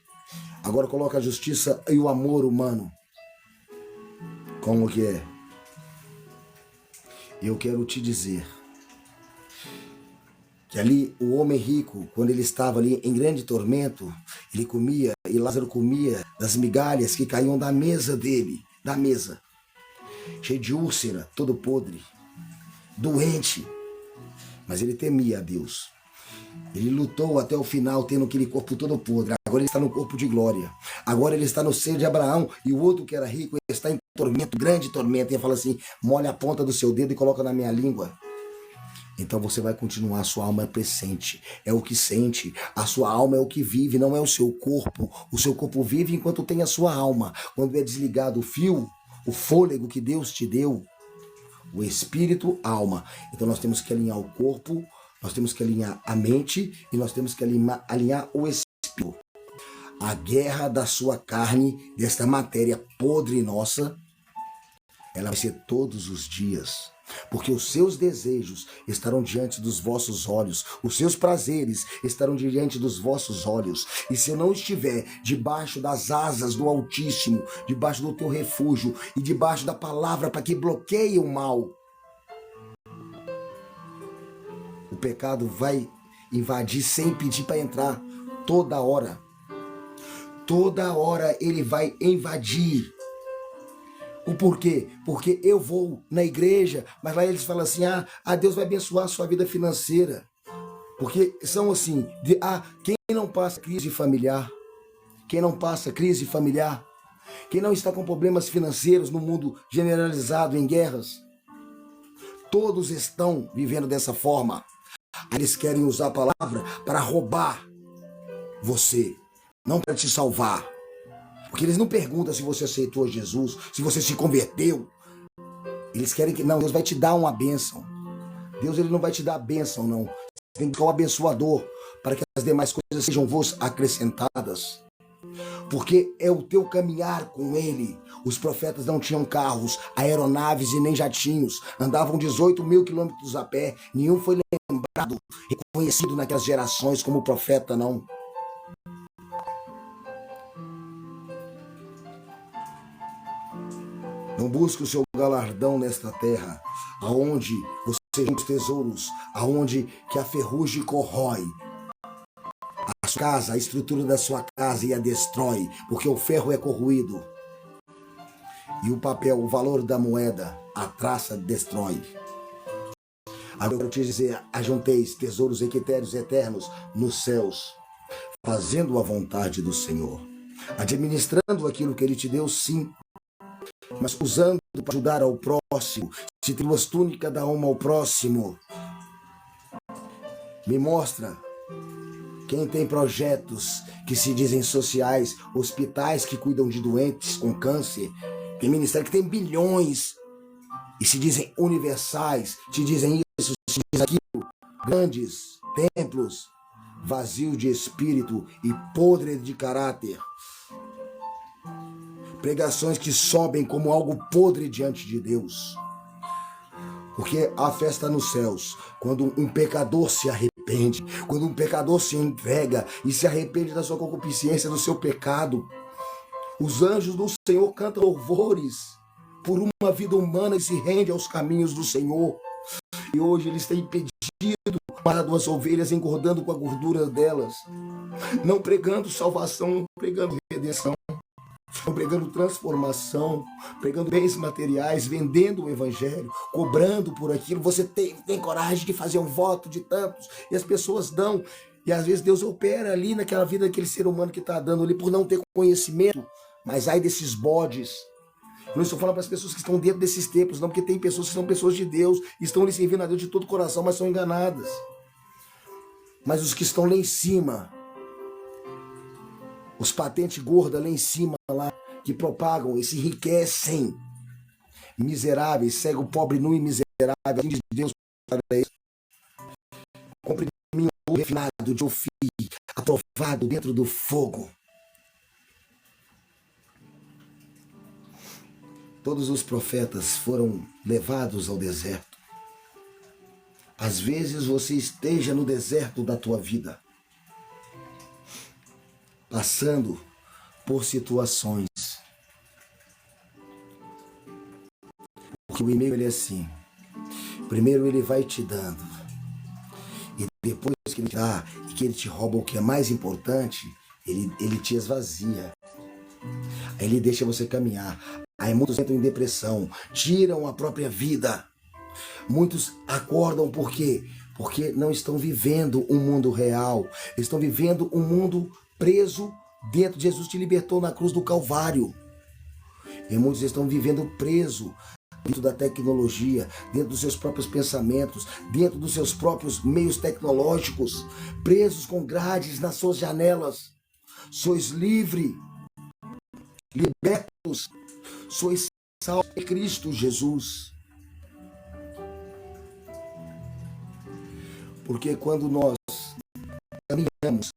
Agora coloca a justiça e o amor humano. Como que é? Eu quero te dizer que ali o homem rico, quando ele estava ali em grande tormento, ele comia, e Lázaro comia das migalhas que caíam da mesa dele, da mesa, cheio de úlcera, todo podre, doente. Mas ele temia a Deus. Ele lutou até o final, tendo aquele corpo todo podre. Agora ele está no corpo de glória. Agora ele está no seio de Abraão. E o outro que era rico está em tormento, grande tormento. E ele fala assim, molha a ponta do seu dedo e coloca na minha língua. Então você vai continuar, a sua alma é presente, é o que sente, a sua alma é o que vive, não é o seu corpo. O seu corpo vive enquanto tem a sua alma. Quando é desligado o fio, o fôlego que Deus te deu, o espírito, alma. Então nós temos que alinhar o corpo, nós temos que alinhar a mente e nós temos que alinhar o espírito. A guerra da sua carne, desta matéria podre nossa, ela vai ser todos os dias. Porque os seus desejos estarão diante dos vossos olhos, os seus prazeres estarão diante dos vossos olhos. E se eu não estiver debaixo das asas do Altíssimo, debaixo do teu refúgio e debaixo da palavra para que bloqueie o mal, o pecado vai invadir sem pedir para entrar, toda hora. Toda hora ele vai invadir. O porquê? Porque eu vou na igreja, mas lá eles falam assim, Deus vai abençoar a sua vida financeira. Porque são assim, quem não passa crise familiar, quem não passa crise familiar, quem não está com problemas financeiros no mundo generalizado em guerras, todos estão vivendo dessa forma. Eles querem usar a palavra para roubar você, não para te salvar. Porque eles não perguntam se você aceitou Jesus, se você se converteu. Eles querem que, não, Deus vai te dar uma bênção. Deus ele não vai te dar a bênção, não. Você tem que buscar um abençoador para que as demais coisas sejam vos acrescentadas. Porque é o teu caminhar com ele. Os profetas não tinham carros, aeronaves e nem jatinhos. Andavam 18 mil quilômetros a pé. Nenhum foi lembrado, reconhecido naquelas gerações como profeta, não. Não busque o seu galardão nesta terra, aonde você tem os tesouros, aonde que a ferrugem corrói a sua casa, a estrutura da sua casa e a destrói, porque o ferro é corroído. E o papel, o valor da moeda, a traça destrói. Agora eu quero te dizer, ajunteis tesouros equitérios eternos nos céus, fazendo a vontade do Senhor, administrando aquilo que Ele te deu, sim, mas usando para ajudar ao próximo. Se tem duas túnicas, dá uma ao próximo. Me mostra quem tem projetos que se dizem sociais, hospitais que cuidam de doentes com câncer, tem ministério que tem bilhões e se dizem universais, te dizem isso, te dizem aquilo, grandes templos, vazios de espírito e podres de caráter. Pregações que sobem como algo podre diante de Deus. Porque a festa nos céus, quando um pecador se arrepende, quando um pecador se entrega e se arrepende da sua concupiscência, do seu pecado, os anjos do Senhor cantam louvores por uma vida humana e se rende aos caminhos do Senhor. E hoje eles têm pedido para as ovelhas engordando com a gordura delas, não pregando salvação, não pregando redenção. Estão pregando transformação, pregando bens materiais, vendendo o evangelho, cobrando por aquilo. Você tem coragem de fazer um voto de tantos, e as pessoas dão. E às vezes Deus opera ali naquela vida daquele ser humano que está dando ali por não ter conhecimento Mas ai desses bodes. Eu não estou falando para as pessoas que estão dentro desses templos, não, porque tem pessoas que são pessoas de Deus, estão lhe servindo a Deus de todo o coração, mas são enganadas. Mas os que estão lá em cima, os patentes gordas lá em cima, lá, que propagam e se enriquecem, miseráveis, cego, pobre, nu e miserável, assim diz Deus para eles. Compre de mim o refinado de Ofir, aprovado dentro do fogo. Todos os profetas foram levados ao deserto. Às vezes você esteja no deserto da tua vida, passando por situações. Porque o e-mail ele é assim. Primeiro ele vai te dando. E depois que ele te dá e que ele te rouba o que é mais importante, ele te esvazia. Aí ele deixa você caminhar. Aí muitos entram em depressão, tiram a própria vida. Muitos acordam por quê? Porque não estão vivendo um mundo real. Estão vivendo um mundo preso dentro. Jesus te libertou na cruz do Calvário. E muitos estão vivendo preso dentro da tecnologia, dentro dos seus próprios pensamentos, dentro dos seus próprios meios tecnológicos, presos com grades nas suas janelas. Sois livres, libertos, sois salvos em Cristo Jesus. Porque quando nós caminhamos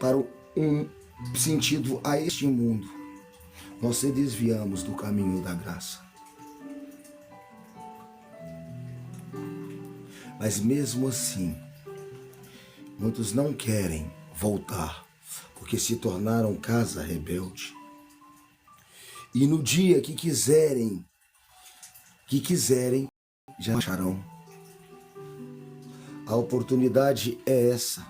para um sentido a este mundo, nós se desviamos do caminho da graça. Mas mesmo assim, muitos não querem voltar, porque se tornaram casa rebelde. E no dia que quiserem, já acharão. A oportunidade é essa.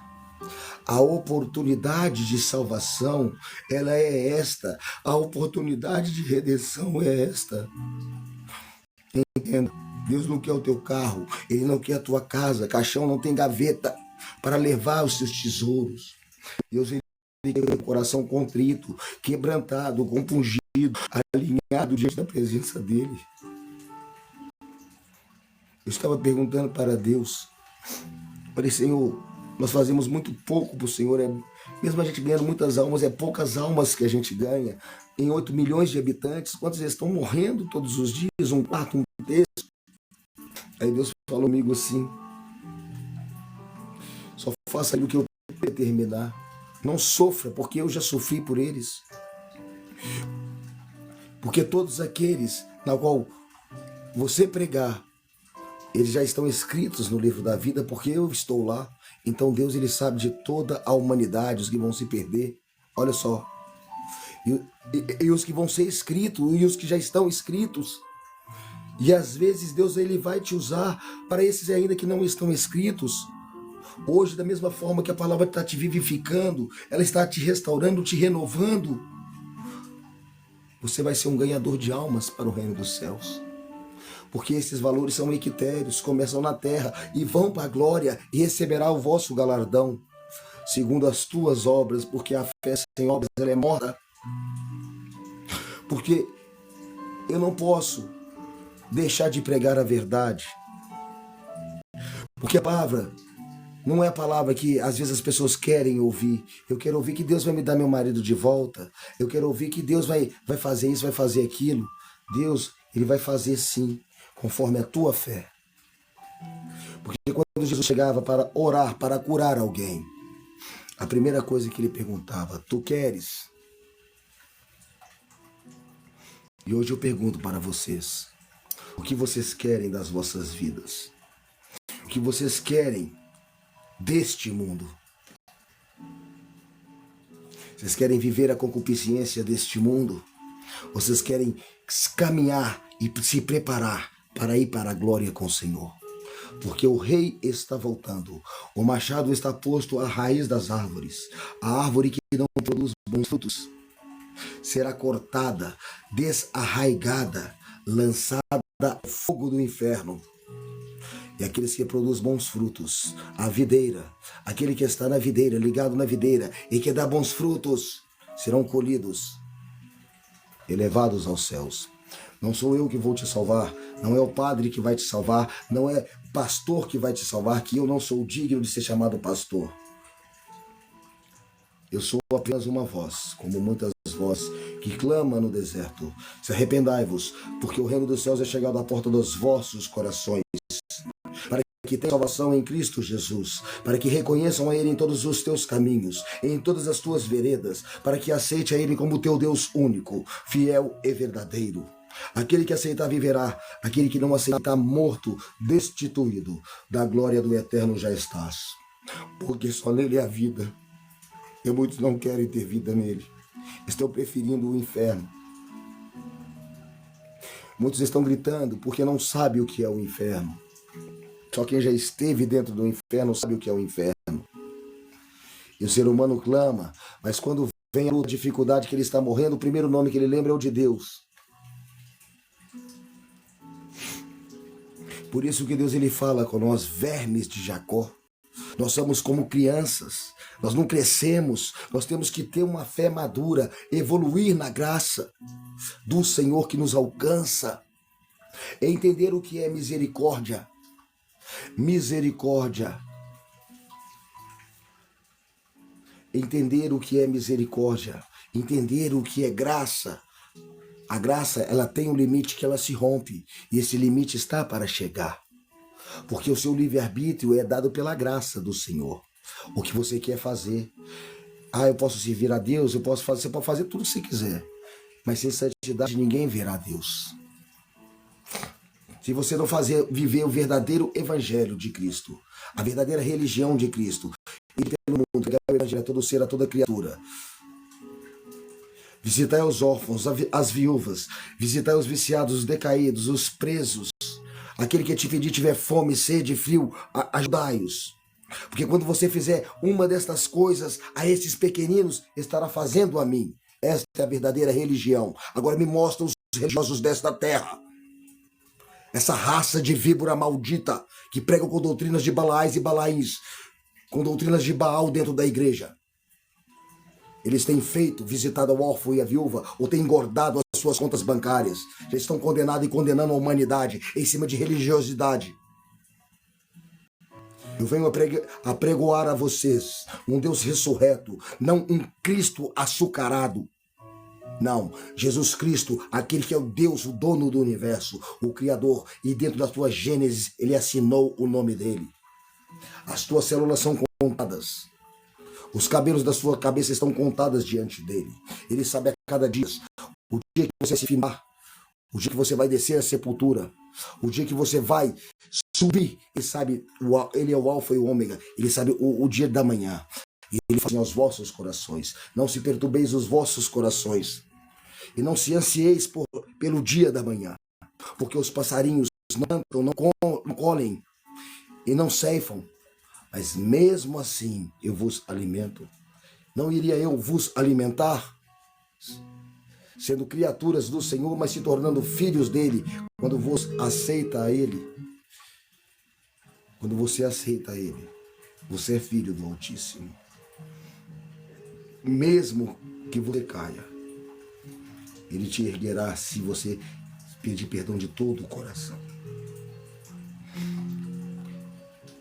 A oportunidade de salvação, ela é esta. A oportunidade de redenção é esta. Entenda, Deus não quer o teu carro, Ele não quer a tua casa. Caixão não tem gaveta para levar os seus tesouros. Deus, Ele quer o coração contrito, quebrantado, compungido, alinhado diante da presença dEle. Eu estava perguntando para Deus, falei, Senhor, nós fazemos muito pouco para o Senhor, mesmo a gente ganhando muitas almas, é poucas almas que a gente ganha. Em 8 milhões de habitantes, quantos estão morrendo todos os dias, um quarto, um terço? Aí Deus falou comigo assim, só faça o que eu determinar, não sofra, porque eu já sofri por eles. Porque todos aqueles na qual você pregar, eles já estão escritos no livro da vida, porque eu estou lá. Então Deus, Ele sabe de toda a humanidade, os que vão se perder. Olha só. E os que vão ser escritos, e os que já estão escritos. E às vezes Deus, Ele vai te usar para esses ainda que não estão escritos. Hoje, da mesma forma que a palavra está te vivificando, ela está te restaurando, te renovando. Você vai ser um ganhador de almas para o reino dos céus. Porque esses valores são equitérios, começam na terra e vão para a glória, e receberá o vosso galardão, segundo as tuas obras, porque a fé sem obras ela é morta. Porque eu não posso deixar de pregar a verdade, porque a palavra não é a palavra que às vezes as pessoas querem ouvir. Eu quero ouvir que Deus vai me dar meu marido de volta, eu quero ouvir que Deus vai fazer isso, vai fazer aquilo. Deus, Ele vai fazer sim, conforme a tua fé. Porque quando Jesus chegava para orar, para curar alguém, a primeira coisa que Ele perguntava, tu queres? E hoje eu pergunto para vocês, o que vocês querem das vossas vidas? O que vocês querem deste mundo? Vocês querem viver a concupiscência deste mundo? Ou vocês querem caminhar e se preparar para ir para a glória com o Senhor? Porque o rei está voltando. O machado está posto à raiz das árvores. A árvore que não produz bons frutos será cortada, desarraigada, lançada ao fogo do inferno. E aqueles que produzem bons frutos, a videira, aquele que está na videira, ligado na videira, e que dá bons frutos, serão colhidos, elevados aos céus. Não sou eu que vou te salvar, não é o padre que vai te salvar, não é o pastor que vai te salvar, que eu não sou digno de ser chamado pastor. Eu sou apenas uma voz, como muitas vozes, que clama no deserto. Se arrependai-vos, porque o reino dos céus é chegado à porta dos vossos corações. Para que tenham salvação em Cristo Jesus, para que reconheçam a Ele em todos os teus caminhos, em todas as tuas veredas, para que aceite a Ele como teu Deus único, fiel e verdadeiro. Aquele que aceitar viverá, aquele que não aceitar morto, destituído da glória do eterno já estás. Porque só nele há vida. E muitos não querem ter vida nele. Estão preferindo o inferno. Muitos estão gritando porque não sabem o que é o inferno. Só quem já esteve dentro do inferno sabe o que é o inferno. E o ser humano clama, mas quando vem a dificuldade que ele está morrendo, o primeiro nome que ele lembra é o de Deus. Por isso que Deus ele fala com nós, vermes de Jacó. Nós somos como crianças, nós não crescemos, nós temos que ter uma fé madura, evoluir na graça do Senhor que nos alcança, entender o que é misericórdia. Misericórdia. Entender o que é misericórdia, entender o que é graça. A graça, ela tem um limite que ela se rompe, e esse limite está para chegar. Porque o seu livre-arbítrio é dado pela graça do Senhor. O que você quer fazer. Eu posso servir a Deus, você pode fazer tudo o que você quiser. Mas sem santidade ninguém verá Deus. Se você não viver o verdadeiro evangelho de Cristo, a verdadeira religião de Cristo, e pelo mundo, entregar o evangelho a todo ser, a toda criatura. Visitai os órfãos, as viúvas, visitai os viciados, os decaídos, os presos. Aquele que te pedir tiver fome, sede, frio, ajudai-os. Porque quando você fizer uma destas coisas a esses pequeninos, estará fazendo a mim. Esta é a verdadeira religião. Agora me mostra os religiosos desta terra. Essa raça de víbora maldita que pregam com doutrinas de Balaís e Balaíns, com doutrinas de Baal dentro da igreja. Eles têm visitado o órfão e a viúva, ou têm engordado as suas contas bancárias. Já estão condenados e condenando a humanidade em cima de religiosidade. Eu venho apregoar a vocês um Deus ressurreto, não um Cristo açucarado. Não, Jesus Cristo, aquele que é o Deus, o dono do universo, o Criador, e dentro da tua Gênesis, ele assinou o nome dele. As tuas células são contadas. Os cabelos da sua cabeça estão contados diante dele. Ele sabe a cada dia. O dia que você se firmar, o dia que você vai descer à sepultura, o dia que você vai subir, ele sabe, ele é o alfa e o ômega, ele sabe o dia da manhã. E ele fala aos vossos corações, não se perturbeis os vossos corações, e não se ansieis pelo dia da manhã, porque os passarinhos não colhem e não ceifam, mas mesmo assim eu vos alimento. Não iria eu vos alimentar? Sendo criaturas do Senhor, mas se tornando filhos dele, quando vos aceita a ele. Quando você aceita ele, você é filho do Altíssimo. Mesmo que você caia, ele te erguerá se você pedir perdão de todo o coração.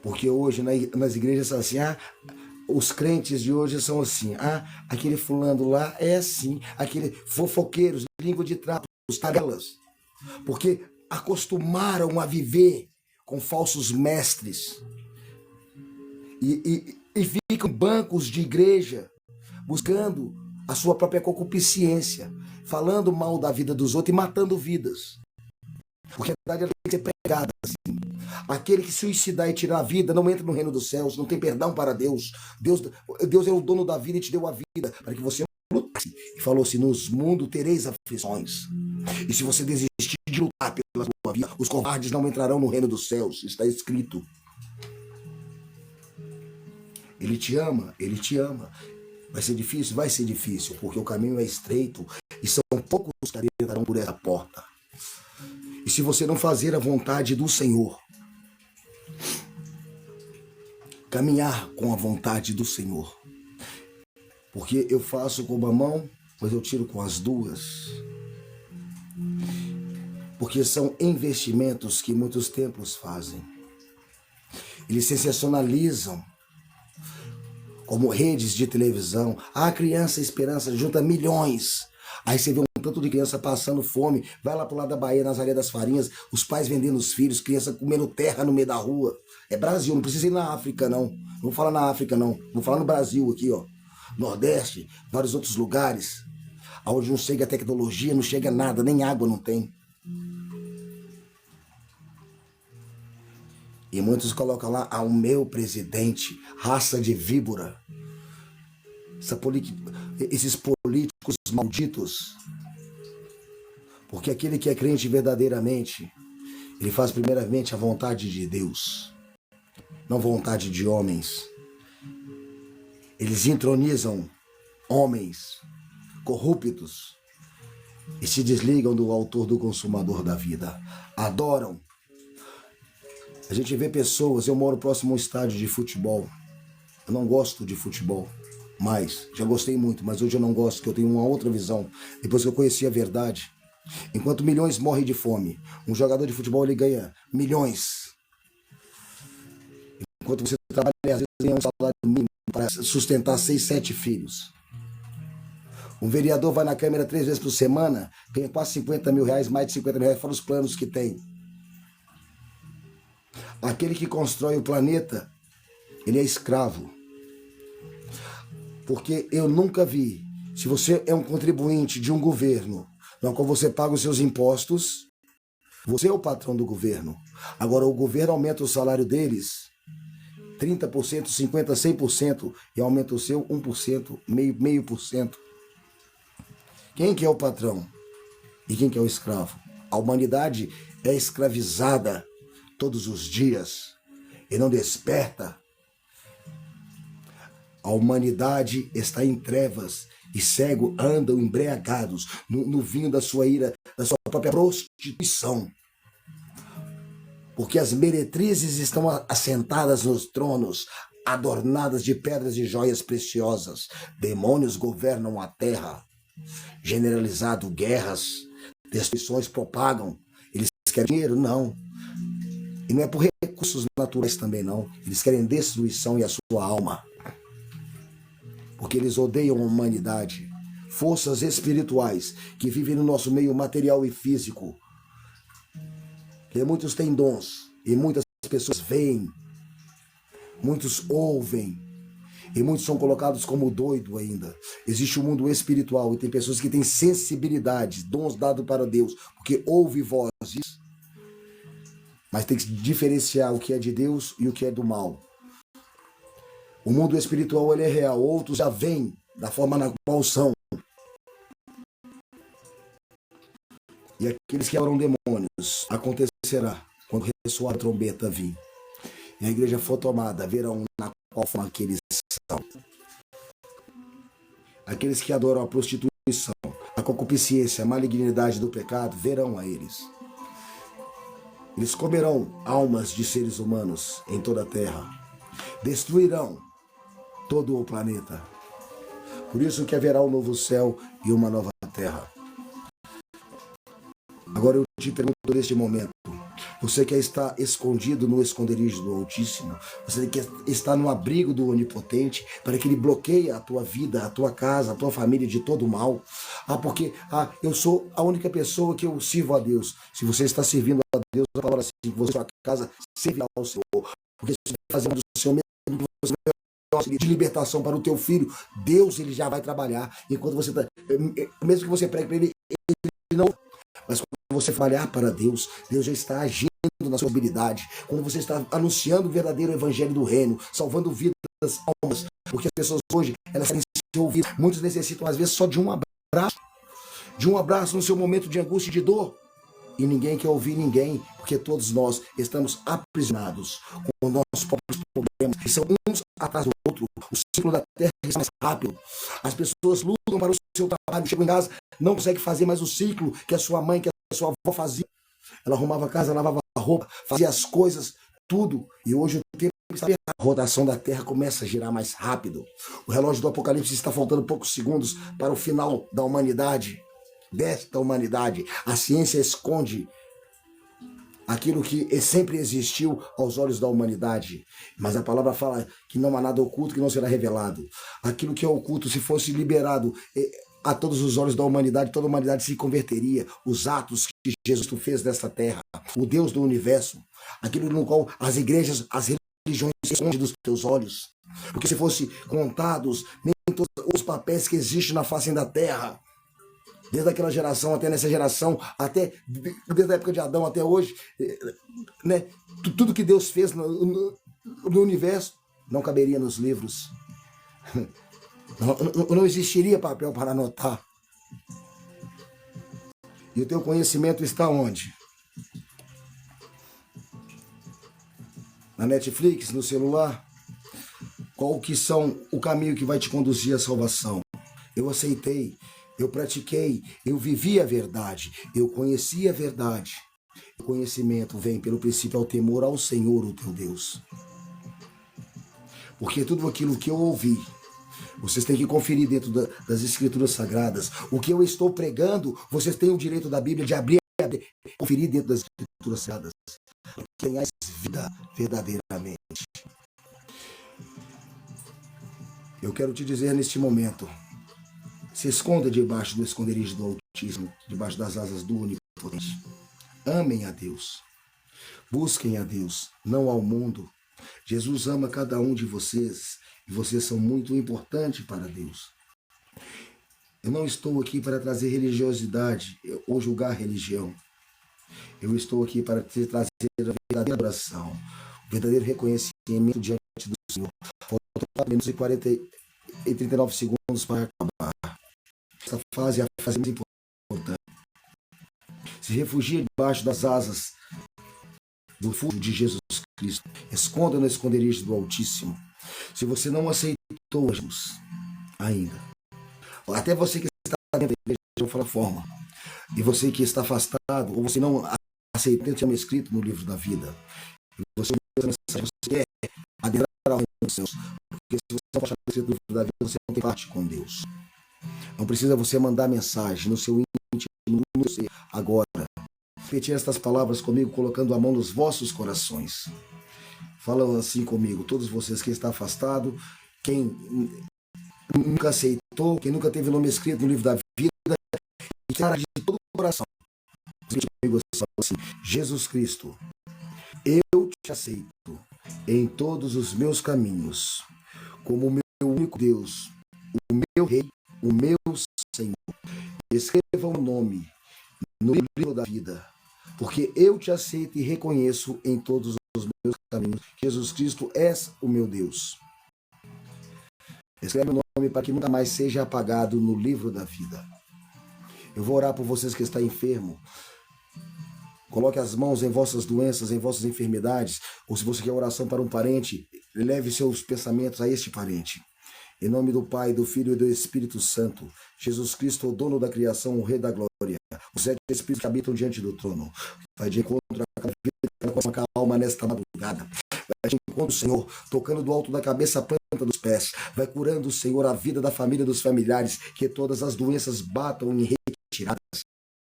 Porque hoje nas igrejas são assim, os crentes de hoje são assim, aquele fulano lá é assim, aquele fofoqueiros, língua de trapo, os tabelas, porque acostumaram a viver com falsos mestres e ficam em bancos de igreja buscando a sua própria concupiscência, falando mal da vida dos outros e matando vidas. Porque a verdade tem que ser pregada assim. Aquele que suicidar e tirar a vida não entra no reino dos céus, não tem perdão para Deus. Deus é o dono da vida e te deu a vida para que você lutasse. E falou assim, nos mundos tereis aflições. E se você desistir de lutar pela sua vida, os covardes não entrarão no reino dos céus. Está escrito. Ele te ama, ele te ama. Vai ser difícil? Vai ser difícil, porque o caminho é estreito e são poucos que entrarão por essa porta. E se você não fazer a vontade do Senhor, caminhar com a vontade do Senhor, Porque eu faço com uma mão, mas eu tiro com as duas. Porque são investimentos que muitos templos fazem. Eles sensacionalizam como redes de televisão. A Criança Esperança junta milhões. Aí você vê um tanto de criança passando fome, vai lá pro lado da Bahia, Nazaré das Farinhas, os pais vendendo os filhos, criança comendo terra no meio da rua. É Brasil, não precisa ir na África, não. Não vou falar na África, não. Vou falar no Brasil aqui, ó. Nordeste, vários outros lugares, onde não chega tecnologia, não chega nada, nem água não tem. E muitos colocam lá, o meu presidente, raça de víbora. Esses políticos malditos. Porque aquele que é crente verdadeiramente, ele faz primeiramente a vontade de Deus, não vontade de homens. Eles entronizam homens corruptos e se desligam do autor, do consumador da vida. Adoram. A gente vê pessoas, eu moro próximo a um estádio de futebol. Eu não gosto de futebol, mas já gostei muito, mas hoje eu não gosto, porque eu tenho uma outra visão. Depois que eu conheci a verdade, enquanto milhões morrem de fome, um jogador de futebol ele ganha milhões. Enquanto você trabalha, às vezes ganha um salário mínimo para sustentar 6, 7 filhos. Um vereador vai na Câmara 3 vezes por semana, ganha quase 50 mil reais, mais de 50 mil reais, fora os planos que tem. Aquele que constrói o planeta, ele é escravo. Porque eu nunca vi, se você é um contribuinte de um governo, no qual você paga os seus impostos, você é o patrão do governo. Agora o governo aumenta o salário deles 30%, 50%, 100% e aumenta o seu 1%, meio por cento. Quem que é o patrão? E quem que é o escravo? A humanidade é escravizada todos os dias e não desperta. A humanidade está em trevas e cego andam embriagados no vinho da sua ira, da sua própria prostituição. Porque as meretrizes estão assentadas nos tronos, adornadas de pedras e joias preciosas. Demônios governam a terra. Generalizado, guerras, destruições propagam. Eles querem dinheiro? Não. E não é por recursos naturais também, não. Eles querem destruição e a sua alma. Porque eles odeiam a humanidade. Forças espirituais que vivem no nosso meio material e físico. E muitos têm dons. E muitas pessoas veem. Muitos ouvem. E muitos são colocados como doido ainda. Existe um mundo espiritual e tem pessoas que têm sensibilidade, dons dados para Deus. Porque ouve vozes. Mas tem que diferenciar o que é de Deus e o que é do mal. O mundo espiritual ele é real, outros já vêm da forma na qual são. E aqueles que adoram demônios, acontecerá quando ressoar a trombeta vir. E a igreja for tomada, verão na qual forma que eles são. Aqueles que adoram a prostituição, a concupiscência, a malignidade do pecado, verão a eles. Eles comerão almas de seres humanos em toda a terra. Destruirão todo o planeta. Por isso que haverá um novo céu e uma nova terra. Agora eu te pergunto neste momento. Você quer estar escondido no esconderijo do Altíssimo? Você quer estar no abrigo do Onipotente para que Ele bloqueie a tua vida, a tua casa, a tua família de todo o mal? Porque eu sou a única pessoa que eu sirvo a Deus. Se você está servindo a Deus, a palavra assim, que você sua casa servirá ao Senhor. Porque se você fazer do Senhor mesmo, que você de libertação para o teu filho, Deus ele já vai trabalhar. Enquanto você está, mesmo que você pregue para ele não, mas quando você falhar para Deus, Deus já está agindo na sua habilidade. Quando você está anunciando o verdadeiro evangelho do reino, salvando vidas, almas, porque as pessoas hoje elas querem se ouvir. Muitos necessitam às vezes só de um abraço no seu momento de angústia e de dor. E ninguém quer ouvir ninguém, porque todos nós estamos aprisionados com nossos próprios problemas, que são uns atrás do outro. O ciclo da terra é mais rápido. As pessoas lutam para o seu trabalho, chegam em casa, não conseguem fazer mais o ciclo que a sua mãe, que a sua avó fazia. Ela arrumava a casa, lavava a roupa, fazia as coisas, tudo. E hoje o tempo a rotação da Terra começa a girar mais rápido. O relógio do Apocalipse está faltando poucos segundos para o final da humanidade, desta humanidade. A ciência esconde aquilo que sempre existiu aos olhos da humanidade. Mas a palavra fala que não há nada oculto que não será revelado. Aquilo que é oculto, se fosse liberado a todos os olhos da humanidade, toda a humanidade se converteria. Os atos que Jesus fez nesta terra, o Deus do universo, aquilo no qual as igrejas, as religiões se escondem dos teus olhos. Porque se fosse contados nem todos os papéis que existem na face da terra, desde aquela geração até nessa geração, até desde a época de Adão até hoje, né? Tudo que Deus fez no universo não caberia nos livros. Não existiria papel para anotar. E o teu conhecimento está onde? Na Netflix, no celular? Qual que são o caminho que vai te conduzir à salvação? Eu aceitei, eu pratiquei, eu vivi a verdade, eu conheci a verdade. O conhecimento vem pelo princípio ao temor ao Senhor, o teu Deus. Porque tudo aquilo que eu ouvi, vocês têm que conferir dentro das Escrituras Sagradas. O que eu estou pregando, vocês têm o direito da Bíblia de abrir e conferir dentro das Escrituras Sagradas. Tenhais vida verdadeiramente. Eu quero te dizer neste momento, se esconda debaixo do esconderijo do Altíssimo, debaixo das asas do Onipotente. Amem a Deus. Busquem a Deus, não ao mundo. Jesus ama cada um de vocês e vocês são muito importantes para Deus. Eu não estou aqui para trazer religiosidade ou julgar religião. Eu estou aqui para te trazer a verdadeira adoração, o verdadeiro reconhecimento diante do Senhor. Faltam 4 minutos e 39 segundos para acabar. Essa fase é a fase mais importante. Se refugia debaixo das asas do Filho de Jesus Cristo. Esconda no esconderijo do Altíssimo. Se você não aceitou Jesus ainda, até você que está dentro da igreja de uma forma, e você que está afastado, ou você não aceitou o que é escrito no livro da vida, e você quer adentrar ao reino dos céus, porque se você não achar o livro da vida, você não tem parte com Deus. Não precisa você mandar mensagem no seu íntimo, no seu agora. Repetir estas palavras comigo, colocando a mão nos vossos corações. Falam assim comigo, todos vocês que estão afastados, quem nunca aceitou, quem nunca teve o nome escrito no livro da vida, e cara de todo o coração. Comigo assim, Jesus Cristo, eu te aceito em todos os meus caminhos, como o meu único Deus, o meu Rei, o meu Senhor. Escreva o nome no livro da vida, porque eu te aceito e reconheço em todos os meus caminhos. Jesus Cristo, és o meu Deus. Escreve o nome para que nunca mais seja apagado no livro da vida. Eu vou orar por vocês que estão enfermos. Coloque as mãos em vossas doenças, em vossas enfermidades. Ou se você quer oração para um parente, leve seus pensamentos a este parente. Em nome do Pai, do Filho e do Espírito Santo. Jesus Cristo, o dono da criação, o Rei da glória. Os 7 Espíritos que habitam diante do trono. Vai de encontro a cada vida com a calma nesta madrugada. Vai de encontro, Senhor, tocando do alto da cabeça a planta dos pés. Vai curando, Senhor, a vida da família, dos familiares. Que todas as doenças batam em retiradas.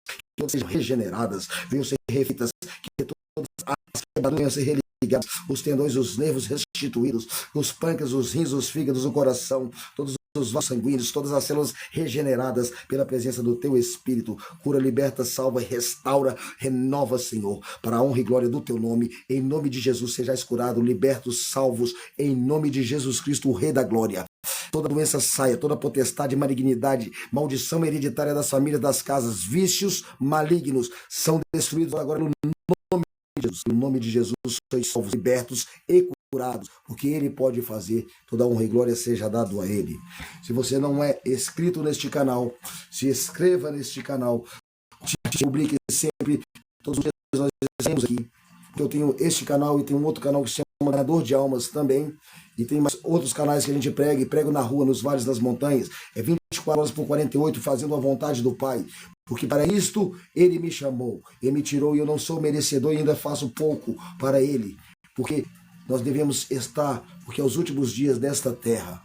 Que todas sejam regeneradas. Venham ser refeitas. Que todas as quebraduras venham ser religadas. Os tendões, os nervos restituídos. Os pâncreas, os rins, os fígados, o coração. Todos os vasos sanguíneos, todas as células regeneradas pela presença do teu Espírito. Cura, liberta, salva, restaura, renova, Senhor, para a honra e glória do teu nome. Em nome de Jesus, sejais curados, libertos, salvos, em nome de Jesus Cristo, o Rei da glória. Toda doença saia, toda potestade, malignidade, maldição hereditária das famílias, das casas, vícios malignos são destruídos agora no nome de Jesus. No nome de Jesus, sois salvos, libertos e curados, porque Ele pode fazer. Toda honra e glória seja dado a Ele. Se você não é inscrito neste canal, se inscreva neste canal, publique sempre, todos os dias nós estamos aqui. Eu tenho este canal e tenho um outro canal que se chama Ganador de Almas também, e tem mais outros canais que a gente prega, e prego na rua, nos vales das montanhas, é 24 horas por 48, fazendo a vontade do Pai, porque para isto Ele me chamou, Ele me tirou, e eu não sou merecedor e ainda faço pouco para Ele, porque nós devemos estar, porque é os últimos dias desta terra.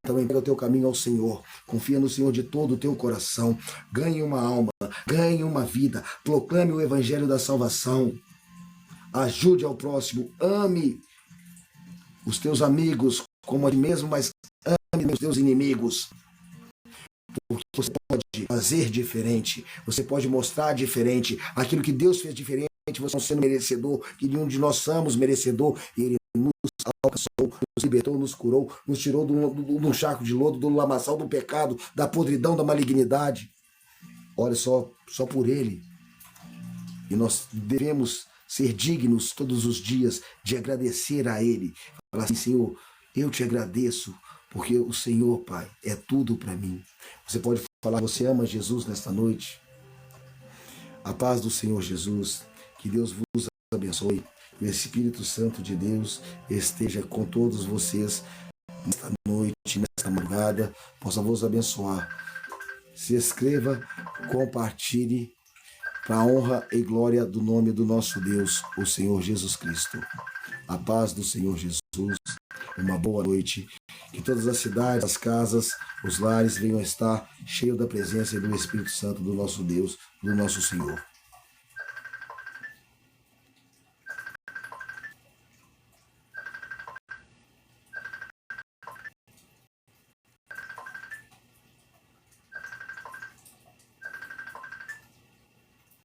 Então entrega o teu caminho ao Senhor, confia no Senhor de todo o teu coração, ganhe uma alma, ganhe uma vida, proclame o evangelho da salvação, ajude ao próximo, ame os teus amigos como a ti mesmo, mas ame os teus inimigos, porque você pode fazer diferente, você pode mostrar diferente, aquilo que Deus fez diferente, você não sendo merecedor, que nenhum de nós somos merecedor, Ele nos alcançou, nos libertou, nos curou, nos tirou do charco de lodo, do lamaçal do pecado, da podridão, da malignidade. Olha só por Ele. E nós devemos ser dignos todos os dias de agradecer a Ele. Falar assim: Senhor, eu te agradeço, porque o Senhor, Pai, é tudo para mim. Você pode falar: você ama Jesus nesta noite? A paz do Senhor Jesus, que Deus vos abençoe. Que o Espírito Santo de Deus esteja com todos vocês nesta noite, nesta madrugada, possa vos abençoar. Se inscreva, compartilhe, para a honra e glória do nome do nosso Deus, o Senhor Jesus Cristo. A paz do Senhor Jesus, uma boa noite. Que todas as cidades, as casas, os lares venham estar cheios da presença e do Espírito Santo do nosso Deus, do nosso Senhor.